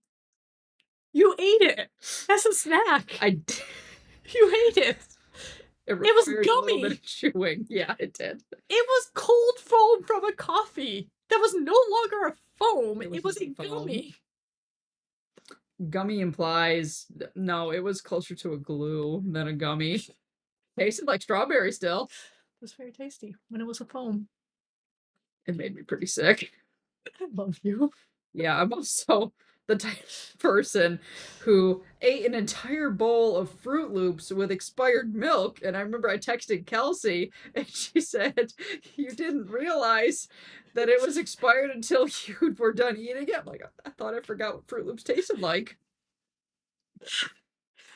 You ate it as a snack. I did. You ate it. It was required a gummy. little bit of chewing. Yeah, it did. It was cold foam from a coffee. That was no longer a foam. It was a just foam. gummy. Gummy implies no, it was closer to a glue than a gummy. Tasted like strawberry still. It was very tasty when it was a foam. It made me pretty sick. I love you. Yeah, I'm also the type of person who ate an entire bowl of Fruit Loops with expired milk. And I remember I texted Kelsey and she said, you didn't realize that it was expired until you were done eating it. I'm like, I thought I forgot what Fruit Loops tasted like.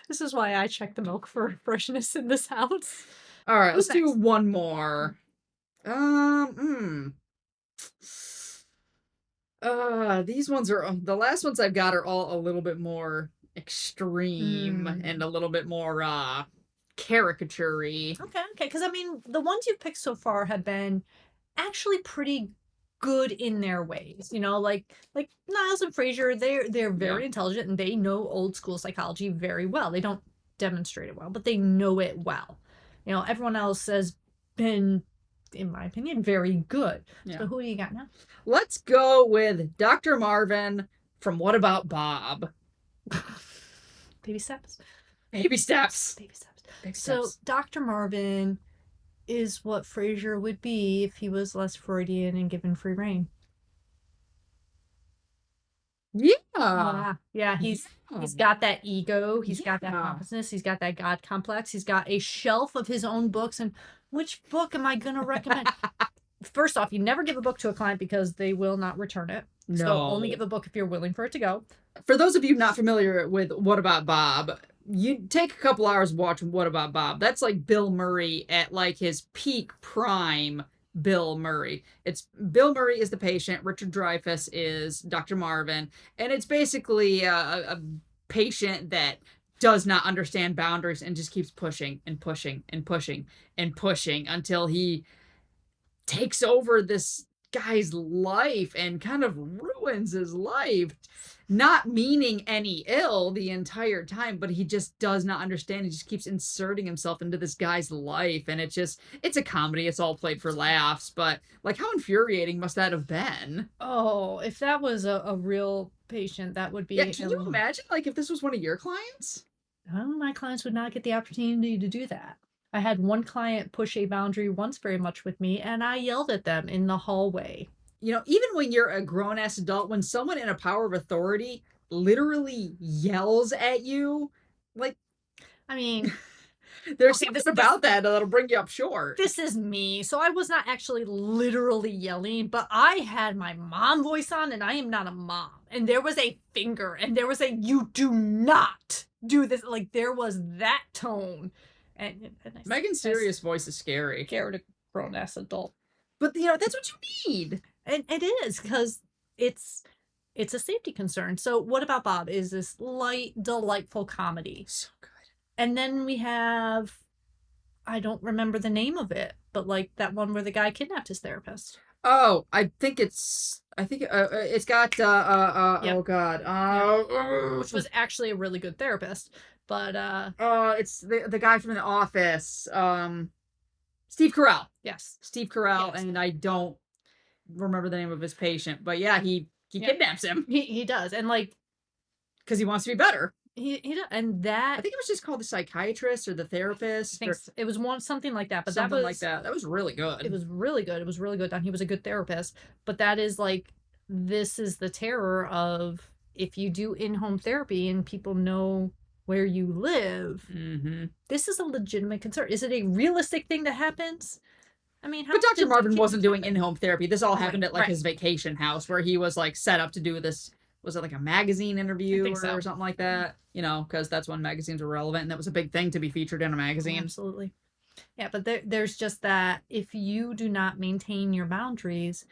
This is why I check the milk for freshness in this house. All right, Who's let's do next? one more. These ones are the last ones I've got are all a little bit more extreme and a little bit more caricature-y. Okay. Because I mean, the ones you've picked so far have been actually pretty good in their ways. You know, like Niles and Frasier, they're very intelligent and they know old school psychology very well. They don't demonstrate it well, but they know it well. You know, everyone else has been, in my opinion, very good. Yeah. So who do you got now? Let's go with Dr. Marvin from What About Bob? Baby steps. Baby steps. Baby steps. Baby So steps. Dr. Marvin is what Frasier would be if he was less Freudian and given free reign. Yeah. He's got that ego. He's got that pompousness. He's got that God complex. He's got a shelf of his own books. And which book am I going to recommend? First off, you never give a book to a client because they will not return it. No. So only give a book if you're willing for it to go. For those of you not familiar with What About Bob, you take a couple hours watching What About Bob. That's like Bill Murray at like his peak prime. Bill Murray. It's Bill Murray is the patient. Richard Dreyfuss is Dr. Marvin, and it's basically a patient that does not understand boundaries and just keeps pushing and pushing and pushing and pushing until he takes over this guy's life and kind of ruins his life, not meaning any ill the entire time, but he just does not understand. He just keeps inserting himself into this guy's life, and it's a comedy. It's all played for laughs, but like, how infuriating must that have been? Oh, if that was a real patient, that would be. Yeah, can you imagine, like, if this was one of your clients? Well, my clients would not get the opportunity to do that. I had one client push a boundary once very much with me, and I yelled at them in the hallway. You know, even when you're a grown-ass adult, when someone in a power of authority literally yells at you, like, I mean, there's Okay, something about that that'll bring you up short. this is me. So I was not actually literally yelling, but I had my mom voice on, and I am not a mom. And there was a finger, and there was a, you do not do this. Like, there was that tone. And Megan's serious voice is scary. Scared a grown ass adult. But, you know, that's what you need. And it is, because it's a safety concern. So what about Bob is this light, delightful comedy. So good. And then we have, I don't remember the name of it, but like that one where the guy kidnapped his therapist. Oh, I think it's got Yep. oh god. Which was actually a really good therapist. But it's the guy from The Office. Steve Carell. yes. Steve Carell, Yes. and I don't remember the name of his patient, but yeah, he kidnaps him He does. And like because he wants to be better. he does. And I that think it was just called the psychiatrist or the therapist or it was something like that. But something that was like that. That was really good. It was really good. It was really good done. He was a good therapist. But that is like, this is the terror of if you do in-home therapy and people know where you live, Mm-hmm. this is a legitimate concern. Is it a realistic thing that happens? I mean, how But Dr. often do Marvin things wasn't doing happen? in-home therapy. This all happened Right, at like right. his vacation house where he was like set up to do this. Was it like a magazine interview think so. or something like that? You know, because that's when magazines were relevant, and that was a big thing to be featured in a magazine. Absolutely. Yeah, but there's just that if you do not maintain your boundaries,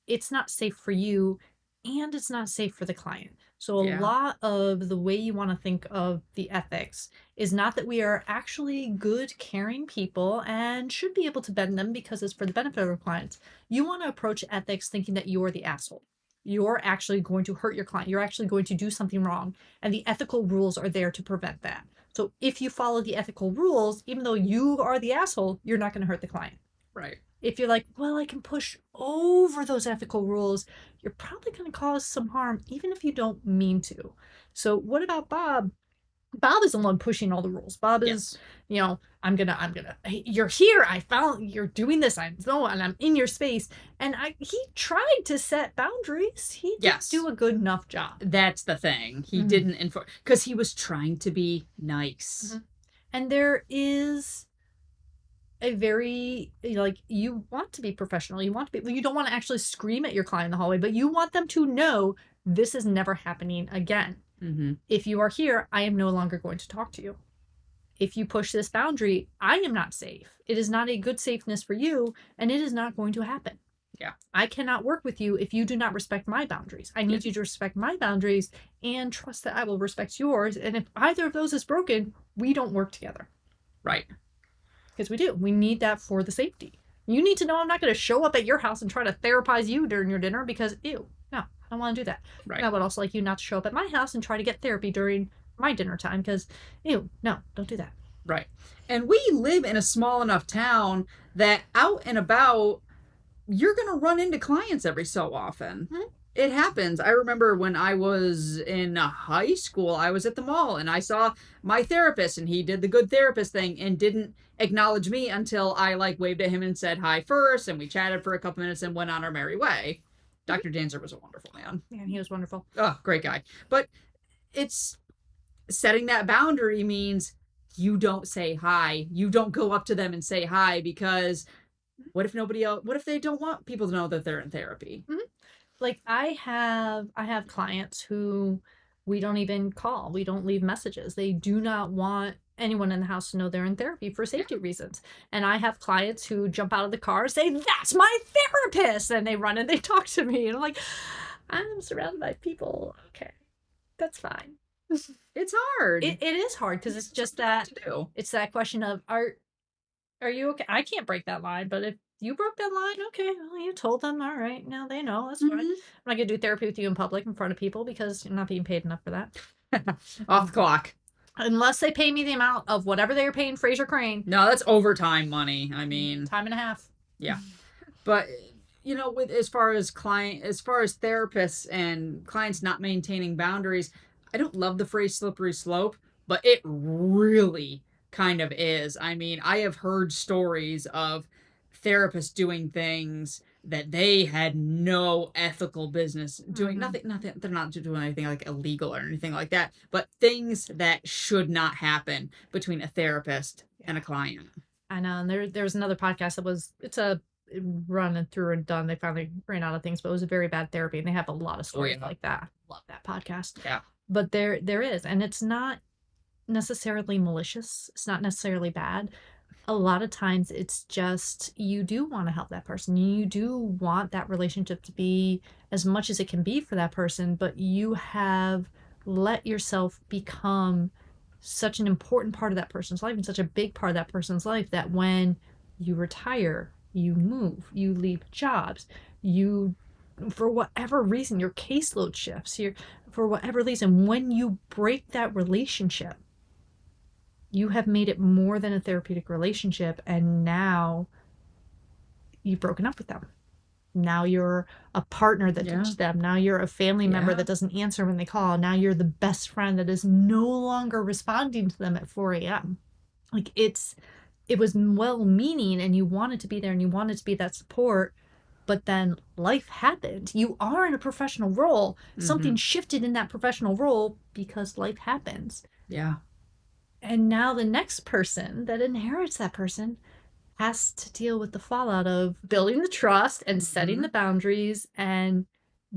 it's not safe for you and it's not safe for the client. So a Yeah. lot of the way you want to think of the ethics is not that we are actually good, caring people and should be able to bend them because it's for the benefit of our clients. You want to approach ethics thinking that you're the asshole. You're actually going to hurt your client. You're actually going to do something wrong. And the ethical rules are there to prevent that. So if you follow the ethical rules, even though you are the asshole, you're not going to hurt the client. Right. If you're like, well, I can push over those ethical rules, you're probably going to cause some harm, even if you don't mean to. So what about Bob? Bob is the one pushing all the rules. Bob is, I'm gonna, hey, you're here. I found you're doing this. I know, and I'm in your space. And he tried to set boundaries. He didn't Yes. do a good enough job. That's the thing. He Mhm. didn't enforce because he was trying to be nice. Mhm. And there is a very, you want to be professional. You want to be, you don't want to actually scream at your client in the hallway, but you want them to know this is never happening again. Mm-hmm. If you are here, I am no longer going to talk to you. If you push this boundary, I am not safe. It is not a good safeness for you, and it is not going to happen. Yeah. I cannot work with you if you do not respect my boundaries. I need you to respect my boundaries and trust that I will respect yours. And if either of those is broken, we don't work together. Right. Because we do. We need that for the safety. You need to know I'm not going to show up at your house and try to therapize you during your dinner because, ew, no, I don't want to do that. Right. And I would also like you not to show up at my house and try to get therapy during my dinner time because, ew, no, don't do that. Right. And we live in a small enough town that out and about, you're going to run into clients every so often. Mhm. It happens. I remember when I was in high school, I was at the mall and I saw my therapist and he did the good therapist thing and didn't acknowledge me until I waved at him and said hi first. And we chatted for a couple minutes and went on our merry way. Dr. Danzer was a wonderful man. Man, he was wonderful. Oh, great guy. But it's setting that boundary means you don't say hi. You don't go up to them and say hi because what if they don't want people to know that they're in therapy? Mm-hmm. Like I have clients who we don't even call. We don't leave messages. They do not want anyone in the house to know they're in therapy for safety reasons. And I have clients who jump out of the car, say, "That's my therapist." And they run and they talk to me. And I'm like, I'm surrounded by people. Okay, that's fine. It's hard. It is hard because it's just that to do. it's that question of Are you okay? I can't break that line, but if you broke that line, okay, well, you told them, all right, now they know, that's fine. I'm not gonna do therapy with you in public in front of people because you're not being paid enough for that. Off the clock. Unless they pay me the amount of whatever they are paying Fraser Crane. No, that's overtime money. I mean, time and a half. Yeah. But with as far as therapists and clients not maintaining boundaries, I don't love the phrase slippery slope, but it really kind of is. I mean, I have heard stories of therapists doing things that they had no ethical business doing. Nothing, they're not doing anything like illegal or anything like that, but things that should not happen between a therapist and a client. I know. And there was another podcast that it's a run and through and done. They finally ran out of things, but it was a very bad therapy. And they have a lot of stories like that. Love that podcast. Yeah. But there is, and it's not necessarily malicious. It's not necessarily bad. A lot of times it's just, you do want to help that person. You do want that relationship to be as much as it can be for that person, but you have let yourself become such an important part of that person's life and such a big part of that person's life that when you retire, you move, you leave jobs, you, for whatever reason, your caseload shifts here, for whatever reason, when you break that relationship, you have made it more than a therapeutic relationship, and now you've broken up with them. Now you're a partner that ditched them. Now you're a family member that doesn't answer when they call. Now you're the best friend that is no longer responding to them at 4 a.m. Like it was well-meaning and you wanted to be there and you wanted to be that support, but then life happened. You are in a professional role. Something shifted in that professional role because life happens. Yeah. And now the next person that inherits that person has to deal with the fallout of building the trust and setting the boundaries and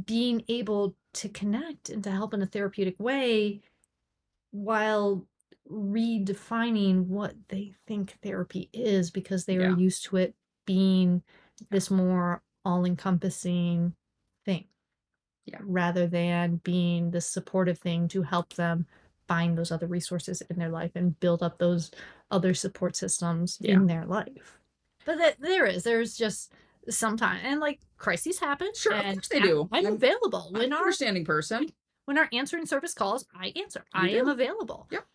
being able to connect and to help in a therapeutic way while redefining what they think therapy is, because they are used to it being this more all-encompassing thing rather than being the supportive thing to help them find those other resources in their life and build up those other support systems in their life. But there's just sometimes, and like crises happen. Sure, of course they do. I'm available. I'm an understanding person. When our answering service calls, I answer. I am available. Yep.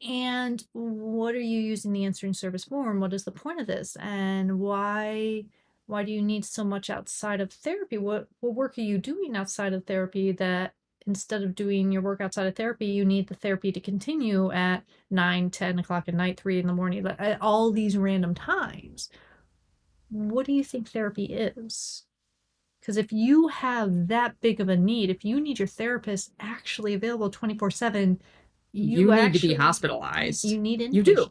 And what are you using the answering service for? And what is the point of this? And why do you need so much outside of therapy? What work are you doing outside of therapy that instead of doing your work outside of therapy, you need the therapy to continue at 9, 10 o'clock at night, 3 in the morning, at all these random times? What do you think therapy is? Because if you have that big of a need, if you need your therapist actually available 24/7, you need to be hospitalized. You need inpatient. You do.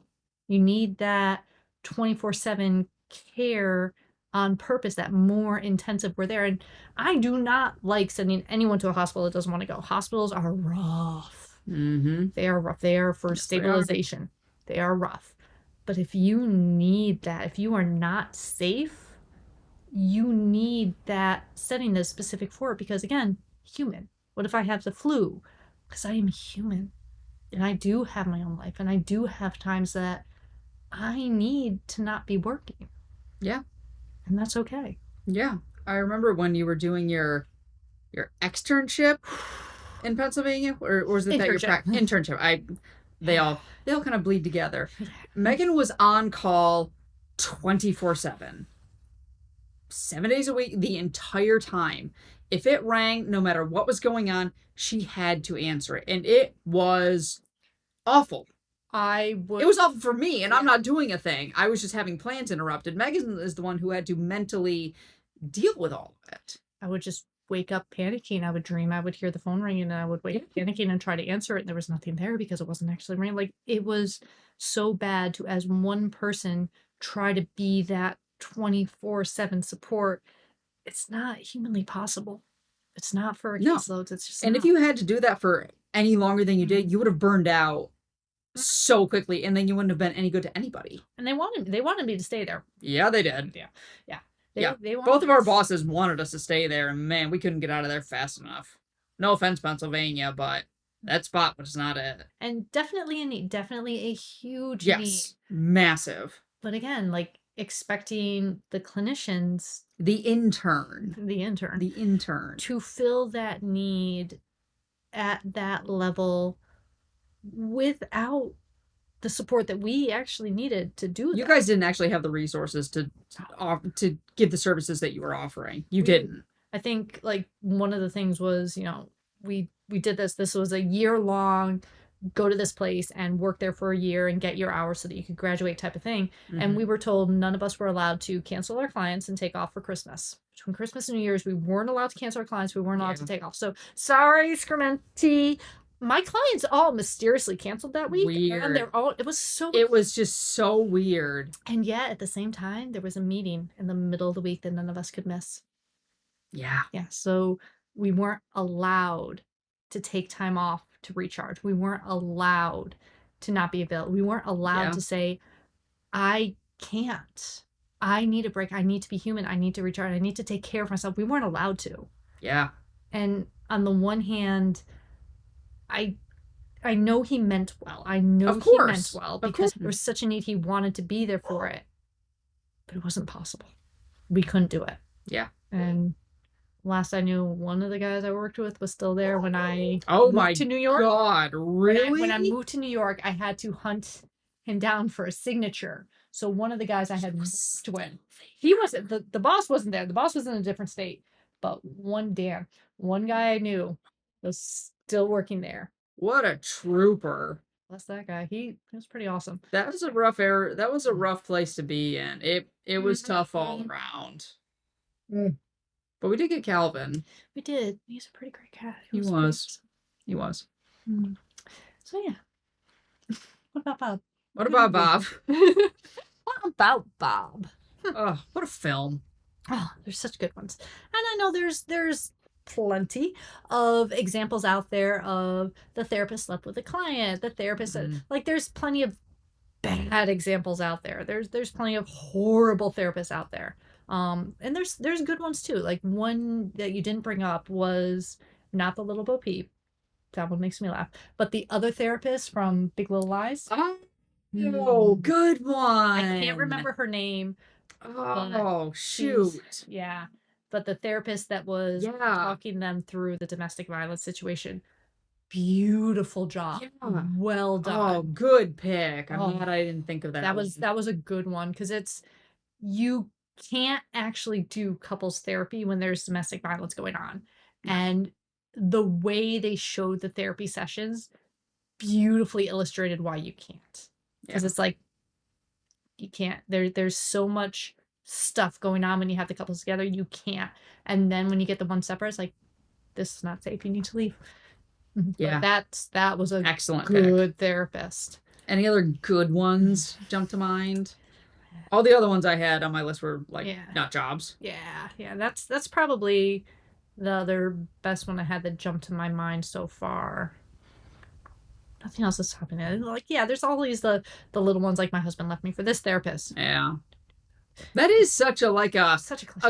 You need that 24/7 care on purpose, that more intensive we're there. And I do not like sending anyone to a hospital that doesn't want to go. Hospitals are rough. They are rough. They are for stabilization. They are rough. But if you need that, if you are not safe, you need that setting that's specific for it. Because again, human. What if I have the flu? Because I am human. And I do have my own life. And I do have times that I need to not be working. Yeah. And that's okay. Yeah. I remember when you were doing your externship in Pennsylvania, or was it that your internship? They all kind of bleed together. Megan was on call 24/7. 7 days a week, the entire time. If it rang, no matter what was going on, she had to answer it. And it was awful. It was awful for me, and I'm not doing a thing. I was just having plans interrupted. Megan is the one who had to mentally deal with all of it. I would just wake up panicking. I would dream. I would hear the phone ringing, and I would wake up panicking and try to answer it, and there was nothing there because it wasn't actually ringing. Like, it was so bad to, as one person, try to be that 24/7 support. It's not humanly possible. It's not for a caseload. It's just and if you had to do that for any longer than you did, you would have burned out so quickly, and then you wouldn't have been any good to anybody. And they wanted me to stay there. Yeah, they did. They Both of our bosses wanted us to stay there, and man, we couldn't get out of there fast enough. No offense, Pennsylvania, but that spot was not it. And definitely a need. Definitely a huge need. Yes, massive. But again, like expecting the clinicians, The intern. the intern, The intern. to fill that need at that level without the support that we actually needed to do You that. guys didn't actually have the resources to give the services that you were offering. You didn't. I think like one of the things was, you know, we did this was a year long, go to this place and work there for a year and get your hours so that you could graduate type of thing. And we were told none of us were allowed to cancel our clients and take off for Christmas. Between Christmas and New Year's, we weren't allowed to cancel our clients. We weren't allowed to take off. So sorry, Scrimenti. My clients all mysteriously canceled that week. Weird. And they're all, it was so, It was just so weird. and yet at the same time, there was a meeting in the middle of the week that none of us could miss. Yeah. Yeah. So we weren't allowed to take time off to recharge. We weren't allowed to not be available. We weren't allowed Yeah. to say, I can't. I need a break. I need to be human. I need to recharge. I need to take care of myself. We weren't allowed to. Yeah. And on the one hand, I know he meant well. I know Of he meant course. well Of because course. there was such a need. He wanted to be there for it. But it wasn't possible. We couldn't do it. Yeah. And last I knew, one of the guys I worked with was still there when I Oh moved my to New York. God, really? When I moved to New York, I had to hunt him down for a signature. So one of the guys I had worked with, he wasn't, the boss wasn't there. The boss was in a different state. But one guy I knew was still working there. What a trooper. Bless that guy. He was pretty awesome. That was a rough era. That was a rough place to be in. It was tough all around. But we did get Calvin. We did. He's a pretty great cat. He was. He was. So yeah. What about Bob? What about Bob? What about Bob? Oh, what a film. Oh, there's such good ones. And I know there's plenty of examples out there of the therapist slept with a client, the therapist like there's plenty of bad examples out there. There's plenty of horrible therapists out there. And there's good ones too. Like one that you didn't bring up was not the Little Bo Peep. That one makes me laugh. But the other therapist from Big Little Lies. Oh, good one. I can't remember her name. Oh, shoot. Yeah. But the therapist that was talking them through the domestic violence situation. Beautiful job. Yeah. Well done. Oh, good pick. I'm glad I didn't think of that. That was a good one because you can't actually do couples therapy when there's domestic violence going on. And the way they showed the therapy sessions beautifully illustrated why you can't. Because it's like you can't. There's so much stuff going on when you have the couples together. You can't. And then when you get the one separate, it's like, this is not safe. You need to leave. Yeah. But that was a excellent good therapist. Any other good ones jump to mind? All the other ones I had on my list were like not jobs. Yeah. That's probably the other best one I had that jumped to my mind so far. Nothing else is happening. Like, there's always the little ones like my husband left me for this therapist. Yeah. That is such a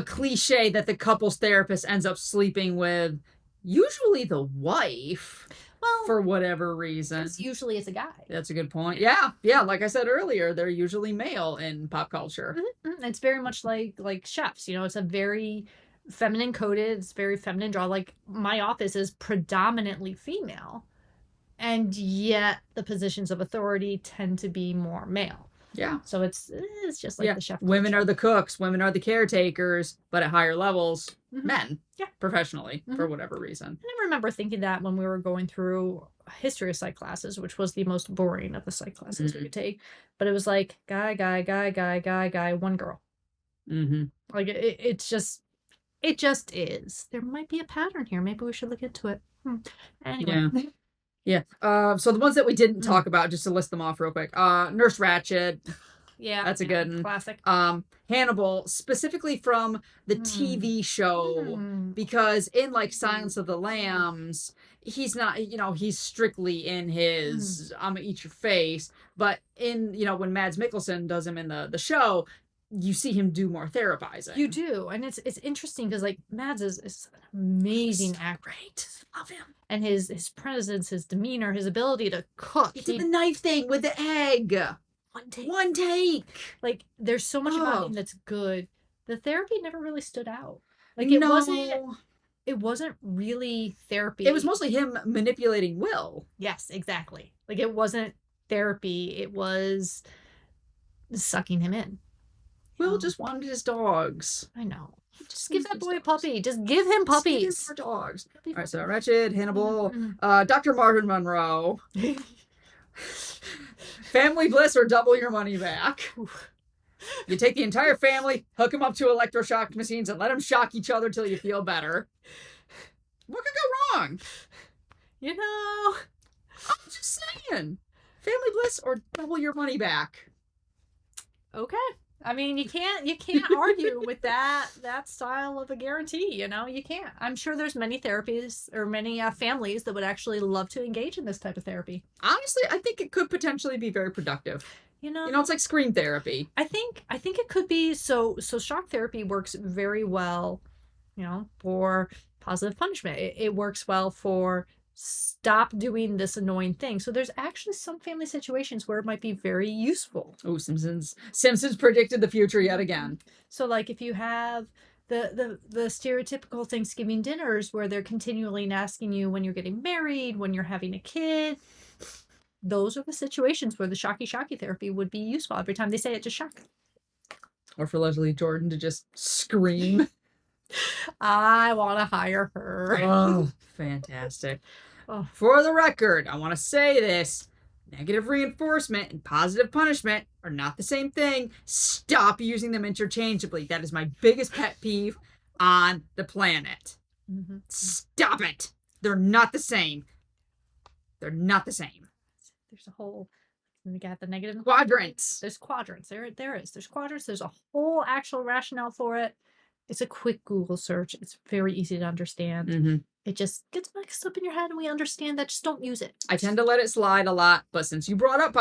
cliche that the couples therapist ends up sleeping with usually the wife. Well, for whatever reason. Usually it's a guy. That's a good point. Yeah. Like I said earlier, they're usually male in pop culture. It's very much like chefs. You know, it's a very feminine coded, it's very feminine draw. Like my office is predominantly female. And yet the positions of authority tend to be more male. Yeah. So it's just like the chef culture. Women are the cooks, women are the caretakers, but at higher levels, men. Yeah. Professionally, for whatever reason. And I remember thinking that when we were going through history of psych classes, which was the most boring of the psych classes we could take. But it was like guy, one girl. Like it just is. There might be a pattern here. Maybe we should look into it. Anyway. Yeah. So the ones that we didn't talk about, just to list them off real quick. Nurse Ratched. Yeah. That's a good one. Classic. Hannibal, specifically from the TV show, because in like Silence of the Lambs, he's not, he's strictly in his I'm gonna eat your face. But in, when Mads Mikkelsen does him in the show, you see him do more therapizing. You do. And it's interesting because like Mads is an amazing actor. Great. Love him. And his presence, his demeanor, his ability to cook. He did the knife thing with the egg. one take. One take. Like, there's so much about Oh. him that's good. The therapy never really stood out. Like, No. it wasn't really therapy. It was mostly him manipulating Will. Yes, exactly. Like, it wasn't therapy. It was sucking him in. Will just wanted his dogs. I know. Just Give give that his boy a dogs. puppy. Just give him Just give him puppies. more dogs. He'll be All right, fine. so Wretched, Hannibal, Mhm. Dr. Marvin Monroe, Family Bliss, or double your money back. You take the entire family, hook them up to electroshock machines, and let them shock each other till you feel better. What could go wrong? You know, I'm just saying. Family Bliss or double your money back. okay. I mean, you can't argue with that style of a guarantee. You know, you can't. I'm sure there's many therapies or many families that would actually love to engage in this type of therapy. Honestly, I think it could potentially be very productive. You know, It's like screen therapy. I think it could be. So shock therapy works very well, for positive punishment. It works well for stop doing this annoying thing. So there's actually some family situations where it might be very useful. Oh, Simpsons predicted the future yet again. So like if you have the stereotypical Thanksgiving dinners where they're continually asking you when you're getting married, when you're having a kid, those are the situations where the shocky therapy would be useful. Every time they say it, just shock. Or for Leslie Jordan to just scream. I want to hire her. Oh, fantastic. Oh. For the record, I want to say this. Negative reinforcement and positive punishment are not the same thing. Stop using them interchangeably. That is my biggest pet peeve on the planet. Mm-hmm. Stop it. They're not the same. They're not the same. There's a whole... We got the negative... Quadrants. There's quadrants. There is. There's quadrants. There's a whole actual rationale for it. It's a quick Google search. It's very easy to understand. Mm-hmm. It just gets mixed up in your head and we understand that. Just don't use it. I tend to let it slide a lot, but since you brought up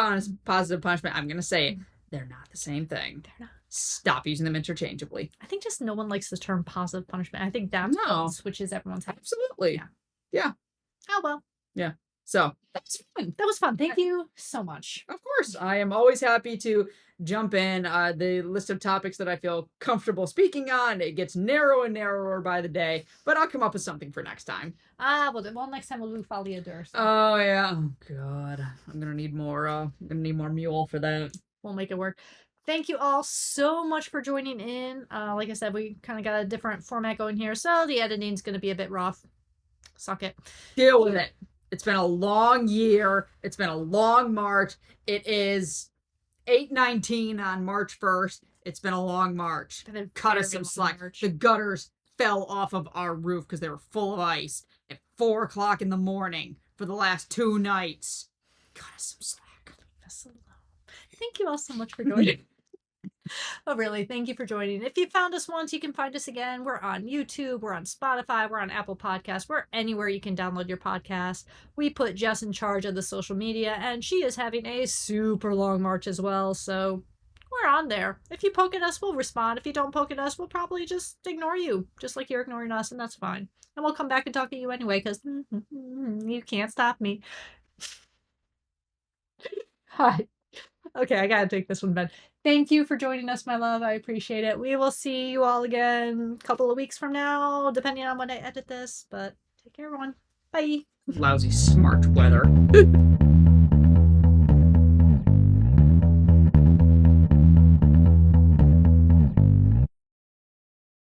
positive punishment, I'm going to say it. They're not the same thing. They're not. Stop using them interchangeably. I think just no one likes the term positive punishment. I think that's what switches everyone's head. Absolutely. Yeah. Oh, well. Yeah. So that was fun. That was fun. Thank you so much. Of course. I am always happy to jump in. The list of topics that I feel comfortable speaking on, it gets narrower and narrower by the day, but I'll come up with something for next time. Well, next time we'll do Folie à Deux. So. Oh, yeah. Oh, God. I'm going to need more mule for that. We'll make it work. Thank you all so much for joining in. Like I said, we kind of got a different format going here, so the editing's going to be a bit rough. Suck it. Deal with it. It's been a long year. It's been a long March. It is 8/19 on March 1st. It's been a long March. Cut us some slack. March. The gutters fell off of our roof because they were full of ice at 4 o'clock in the morning for the last 2 nights. Cut us some slack. Thank you all so much for joining. Oh, really, thank you for joining. If you found us once, you can find us again. We're on YouTube, we're on Spotify, we're on Apple Podcasts, we're anywhere you can download your podcast. We put Jess in charge of the social media, and she is having a super long March as well, so we're on there. If you poke at us, we'll respond. If you don't poke at us, we'll probably just ignore you, just like you're ignoring us, and that's fine. And we'll come back and talk to you anyway, because you can't stop me. Hi. Okay, I gotta take this one, Ben. Thank you for joining us, my love. I appreciate it. We will see you all again a couple of weeks from now, depending on when I edit this. But take care, everyone. Bye. Lousy smart weather.